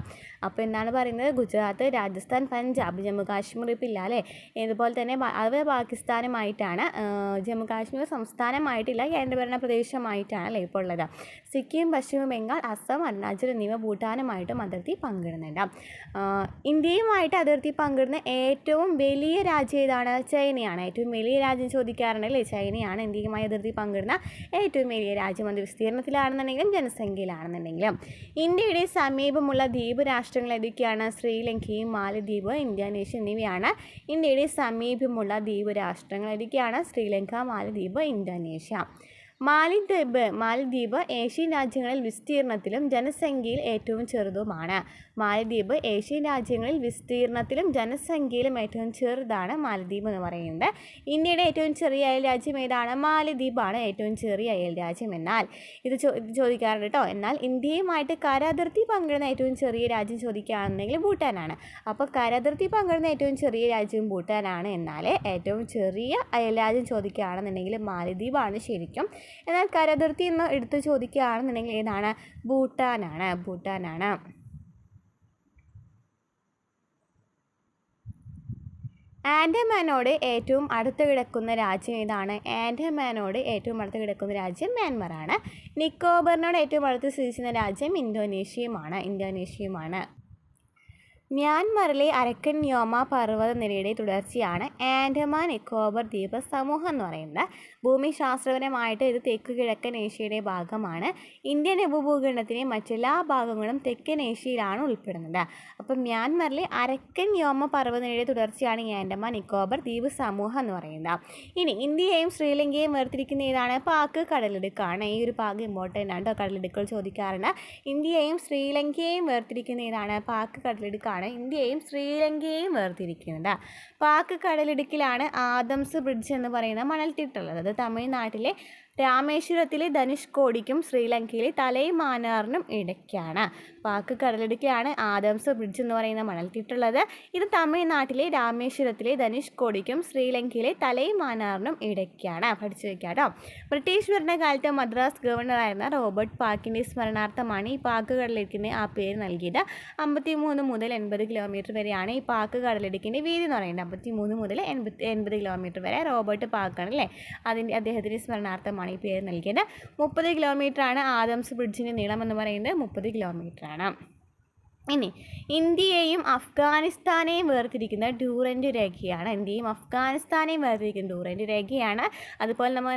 അപ്പോൾ എന്താണ് പറയുന്നത്? ഗുജറാത്ത്, രാജസ്ഥാൻ, പഞ്ചാബ്, ജമ്മു കാശ്മീർ ഇപ്പോൾ ഇല്ല അല്ലേ. ഇതുപോലെ തന്നെ അത് പാകിസ്ഥാനുമായിട്ടാണ്. ജമ്മു കാശ്മീർ സംസ്ഥാനമായിട്ടില്ല, കേന്ദ്രഭരണ പ്രദേശമായിട്ടാണ് അല്ലേ ഇപ്പോൾ ഉള്ളത്. സിക്കിം, പശ്ചിമ ബംഗാൾ, അസം, അരുണാചൽ എന്നിവ ഭൂട്ടാനുമായിട്ടും അതിർത്തി പങ്കിടുന്നുണ്ട്. ഇന്ത്യയുമായിട്ട് അതിർത്തി പങ്കിടുന്ന ഏറ്റവും വലിയ രാജ്യം ഏതാണ്? ചൈനയാണ്. ഏറ്റവും വലിയ രാജ്യം ചോദിക്കാറുണ്ട് അല്ലേ? ചൈനയാണ് ഇന്ത്യയുമായി അതിർത്തി പങ്കിടുന്ന ഏറ്റവും വലിയ രാജ്യം. അത് വിസ്തീർണത്തിലാണെന്നുണ്ടെങ്കിലും ജനസംഖ്യയിലാണെന്നുണ്ടെങ്കിലും. ഇന്ത്യയുടെ സമീപമുള്ള ദ്വീപ് രാഷ്ട്രങ്ങൾ ഏതൊക്കെയാണ്? ശ്രീലങ്കയും മാലദ്വീപ്, ഇന്തോനേഷ്യ എന്നിവയാണ് ഇന്ത്യയുടെ സമീപമുള്ള ദ്വീപ് രാഷ്ട്രങ്ങൾ. ഏതൊക്കെയാണ്? ശ്രീലങ്ക, മാലദ്വീപ്, ഇന്തോനേഷ്യ. മാലദ്വീപ് ഏഷ്യൻ രാജ്യങ്ങളിൽ വിസ്തീർണത്തിലും ജനസംഖ്യയിൽ ഏറ്റവും ചെറുതുമാണ്. മാലദ്വീപ് ഏഷ്യൻ രാജ്യങ്ങളിൽ വിസ്തീർണത്തിലും ജനസംഖ്യയിലും ഏറ്റവും ചെറുതാണ് മാലദ്വീപ് എന്ന് പറയുന്നത്. ഇന്ത്യയുടെ ഏറ്റവും ചെറിയ അയൽ രാജ്യം ഏതാണ്? മാലദ്വീപാണ് ഏറ്റവും ചെറിയ അയൽ രാജ്യം. എന്നാൽ ഇത് ചോദിക്കാറുണ്ട് കേട്ടോ. എന്നാൽ ഇന്ത്യയുമായിട്ട് കരാതിർത്തി പങ്കിടുന്ന ഏറ്റവും ചെറിയ രാജ്യം ചോദിക്കുകയാണെന്നുണ്ടെങ്കിൽ ഭൂട്ടാനാണ്. അപ്പോൾ കരാതിർത്തി പങ്കിടുന്ന ഏറ്റവും ചെറിയ രാജ്യം ഭൂട്ടാനാണ്. എന്നാൽ ഏറ്റവും ചെറിയ അയൽ രാജ്യം ചോദിക്കുകയാണെന്നുണ്ടെങ്കിൽ മാലദ്വീപാണ് ശരിക്കും. എന്നാൽ കരാതിർത്തി എന്ന് എടുത്ത് ചോദിക്കുകയാണെന്നുണ്ടെങ്കിൽ ഏതാണ്? ഭൂട്ടാനാണ്. ആൻഡമാനോട് ഏറ്റവും അടുത്ത് കിടക്കുന്ന രാജ്യം ഏതാണ്? ആൻഡമാനോട് ഏറ്റവും അടുത്ത് കിടക്കുന്ന രാജ്യം മ്യാൻമറാണ്. നിക്കോബറിനോട് ഏറ്റവും അടുത്ത് സ്ഥിതി ചെയ്യുന്ന രാജ്യം ഇന്തോനേഷ്യയുമാണ്. മ്യാൻമറിലെ അരക്കൻ യോമ പർവ്വതനിരയുടെ തുടർച്ചയാണ് ആൻഡമാൻ നിക്കോബർ ദ്വീപ സമൂഹം എന്ന് പറയുന്നത്. ഭൂമിശാസ്ത്രപരമായിട്ട് ഇത് തെക്ക് കിഴക്കൻ ഏഷ്യയുടെ ഭാഗമാണ്. ഇന്ത്യൻ ഉപഭൂഖണ്ഡത്തിലെ മറ്റെല്ലാ ഭാഗങ്ങളും തെക്കൻ ഏഷ്യയിലാണ് ഉൾപ്പെടുന്നത്. അപ്പം മ്യാൻമറിലെ അരക്കൻ യോമ പർവ്വതനിരയുടെ തുടർച്ചയാണ് ഈ ആൻഡമാൻ നിക്കോബർ ദ്വീപ് സമൂഹം എന്ന് പറയുന്നത്. ഇനി ഇന്ത്യയെയും ശ്രീലങ്കയെയും വേർതിരിക്കുന്ന ഏതാണ്? പാക് കടലിടുക്കാണ്. ഈ ഒരു ഭാഗം ഇമ്പോർട്ടൻ്റ് ആണ്. കടലിടുക്കുകൾ ചോദിക്കാറുണ്ട്. ഇന്ത്യയെയും ശ്രീലങ്കയെയും വേർതിരിക്കുന്ന ഏതാണ്? പാക് കടലിടുക്കാണ് ഇന്ത്യയും ശ്രീലങ്കയെയും വേർതിരിക്കുന്നത്. പാക് കടലിടുക്കിലാണ് ആദംസ് ബ്രിഡ്ജ് എന്ന് പറയുന്ന മണൽത്തിട്ടുള്ളത്. അത് തമിഴ്നാട്ടിലെ രാമേശ്വരത്തിലെ ധനുഷ്കോടിക്കും ശ്രീലങ്കയിലെ തലൈമാനാറിനും ഇടയ്ക്കാണ്. പാക് കടലിടുക്കിലാണ് ആദംസ് ബ്രിഡ്ജ് എന്ന് പറയുന്ന മണൽത്തിട്ടുള്ളത്. ഇത് തമിഴ്നാട്ടിലെ രാമേശ്വരത്തിലെ ധനുഷ്കോടിക്കും ശ്രീലങ്കയിലെ തലൈമാനാറിനും ഇടയ്ക്കാണ്. പഠിച്ചു വയ്ക്കാം കേട്ടോ. ബ്രിട്ടീഷ് ഭരണകാലത്ത് മദ്രാസ് ഗവർണറായിരുന്ന റോബർട്ട് പാക്കിൻ്റെ സ്മരണാർത്ഥമാണ് ഈ പാക് കടലിടുക്കിന് ആ പേര് നൽകിയത്. 53 മുതൽ 80 കിലോമീറ്റർ വരെയാണ് ഈ പാക് കടലിടുക്കിൻ്റെ വീതി എന്ന് പറയുന്നത്. 53 മുതൽ 80 കിലോമീറ്റർ വരെ റോബർട്ട് പാക്കാണ് അല്ലേ, അദ്ദേഹത്തിൻ്റെ സ്മരണാർത്ഥമാണ് ഈ പേര് നൽകിയത്. 30 കിലോമീറ്ററാണ് ആദംസ് ബ്രിഡ്ജിൻ്റെ നീളം എന്ന് പറയുന്നത്. 30 കിലോമീറ്ററാണ്. ഇനി ഇന്ത്യയെയും അഫ്ഗാനിസ്ഥാനെയും വേർതിരിക്കുന്ന ഡ്യൂറൻഡ് രേഖയാണ്. ഡ്യൂറൻഡ് രേഖയാണ്. അതുപോലെ നമ്മൾ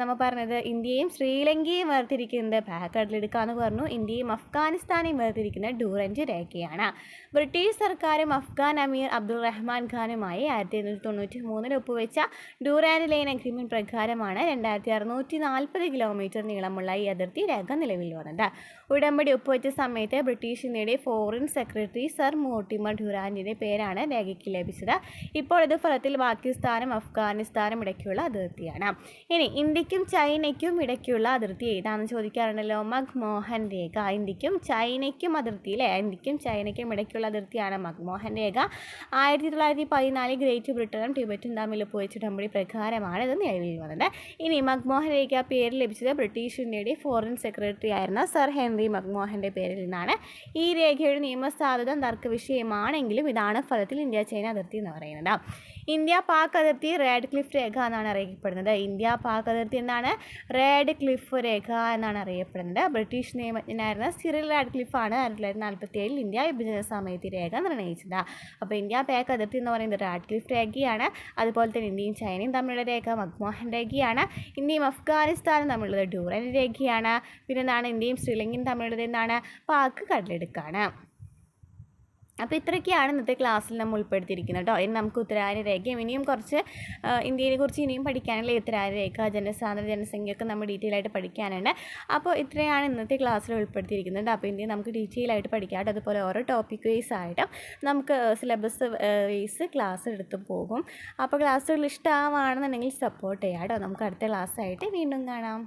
നമ്മൾ പറഞ്ഞത് ഇന്ത്യയും ശ്രീലങ്കയും വേർതിരിക്കുന്നത് പാക് കടലിടുക്കാന്ന് പറഞ്ഞു. ഇന്ത്യയും അഫ്ഗാനിസ്ഥാനെയും വേർതിരിക്കുന്ന ഡ്യൂറൻഡ് രേഖയാണ്. ബ്രിട്ടീഷ് സർക്കാരും അഫ്ഗാൻ അമീർ അബ്ദുൾ റഹ്മാൻ ഖാനുമായി 1893 ഒപ്പുവെച്ച ഡ്യൂറാൻഡ് ലൈൻ അഗ്രിമെൻറ്റ് പ്രകാരമാണ് 2640 കിലോമീറ്റർ നീളമുള്ള ഈ അതിർത്തി രേഖ നിലവിൽ വന്നത്. ഉടമ്പടി ഒപ്പുവെച്ച സമയത്ത് ബ്രിട്ടീഷ് ഇന്ത്യയുടെ ഫോറിൻ സെക്രട്ടറി സർ മോർട്ടിമർ ഡ്യൂറാൻഡിൻ്റെ പേരാണ് രേഖയ്ക്ക് ലഭിച്ചത്. ഇപ്പോൾ ഇത് ഫലത്തിൽ പാകിസ്ഥാനും അഫ്ഗാനിസ്ഥാനും ഇടയ്ക്കുള്ള അതിർത്തിയാണ്. ഇനി ഇന്ത്യക്കും ചൈനയ്ക്കും ഇടയ്ക്കുള്ള അതിർത്തി ഏതാണെന്ന് ചോദിക്കാറുണ്ടല്ലോ. മക്മോഹൻ രേഖ. ഇന്ത്യക്കും ചൈനയ്ക്കും ഇടയ്ക്കുള്ള അതിർത്തിയാണ് മക്മോഹൻ രേഖ. 1914 ഗ്രേറ്റ് ബ്രിട്ടനും ടിബറ്റും തമ്മിൽ ഒപ്പുവെച്ച ഉടമ്പടി പ്രകാരമാണ് ഇത് നിലവിൽ വന്നത്. ഇനി മക്മോഹൻ രേഖ പേര് ലഭിച്ചത് ബ്രിട്ടീഷ് ഇന്ത്യയുടെ ഫോറിൻ സെക്രട്ടറി ആയിരുന്ന സർ ഹെൻറി മക്മോഹൻ്റെ പേരിൽ നിന്നാണ്. ഈ രേഖയുടെ നിയമസാധുത തർക്കവിഷയമാണെങ്കിലും ഇതാണ് ഫലത്തിൽ ഇന്ത്യ ചൈന അതിർത്തി എന്ന് പറയുന്നത്. ഇന്ത്യ പാക് അതിർത്തി റെഡ് ക്ലിഫ് രേഖ എന്നാണ് അറിയപ്പെടുന്നത്. ഇന്ത്യ പാക് അതിർത്തി എന്താണ്? റെഡ് ക്ലിഫ് രേഖ എന്നാണ് അറിയപ്പെടുന്നത്. ബ്രിട്ടീഷ് നിയമജ്ഞനായിരുന്ന സിറിൽ റാഡ്ക്ലിഫാണ് 1947 ഇന്ത്യ വിഭജന സമയത്ത് രേഖ നിർണ്ണയിച്ചത്. അപ്പോൾ ഇന്ത്യ പാക് അതിർത്തി എന്ന് പറയുന്നത് റാഡ്ക്ലിഫ് രേഖയാണ്. അതുപോലെ തന്നെ ഇന്ത്യയും ചൈനയും തമ്മിലുള്ള രേഖ മക്മോഹൻ രേഖയാണ്. ഇന്ത്യയും അഫ്ഗാനിസ്ഥാനും തമ്മിലുള്ളത് ഡ്യൂറൻഡ് രേഖയാണ്. പിന്നെ എന്താണ്? ഇന്ത്യയും ശ്രീലങ്കയും തമ്മിലുള്ളത് എന്താണ്? പാക് കടലെടുക്കാണ്. അപ്പോൾ ഇത്രയൊക്കെയാണ് ഇന്നത്തെ ക്ലാസ്സിൽ നമ്മൾ ഉൾപ്പെടുത്തിയിരിക്കുന്നത് കേട്ടോ. ഇനി നമുക്ക് ഉത്തരായന രേഖയും ഇനിയും കുറച്ച് ഇന്ത്യയെ കുറിച്ച് ഇനിയും പഠിക്കാനുള്ള ഉത്തരായന രേഖ, ജനസാന്ദ്രത, ജനസംഖ്യയൊക്കെ നമ്മൾ ഡീറ്റെയിൽ ആയിട്ട് പഠിക്കാനുണ്ട്. അപ്പോൾ ഇത്രയാണ് ഇന്നത്തെ ക്ലാസ്സിൽ ഉൾപ്പെടുത്തിയിരിക്കുന്നത്. അപ്പോൾ ഇന്ത്യ നമുക്ക് ഡീറ്റെയിൽ ആയിട്ട് പഠിക്കാം. അതുപോലെ ഓരോ ടോപ്പിക് വൈസ് ആയിട്ടും നമുക്ക് സിലബസ് വൈസ് ക്ലാസ് എടുത്ത് പോകും. അപ്പോൾ ക്ലാസ്സുകൾ ഇഷ്ടമാണെന്നുണ്ടെങ്കിൽ സപ്പോർട്ട് ചെയ്യാം കേട്ടോ. നമുക്ക് അടുത്ത ക്ലാസ്സായിട്ട് വീണ്ടും കാണാം.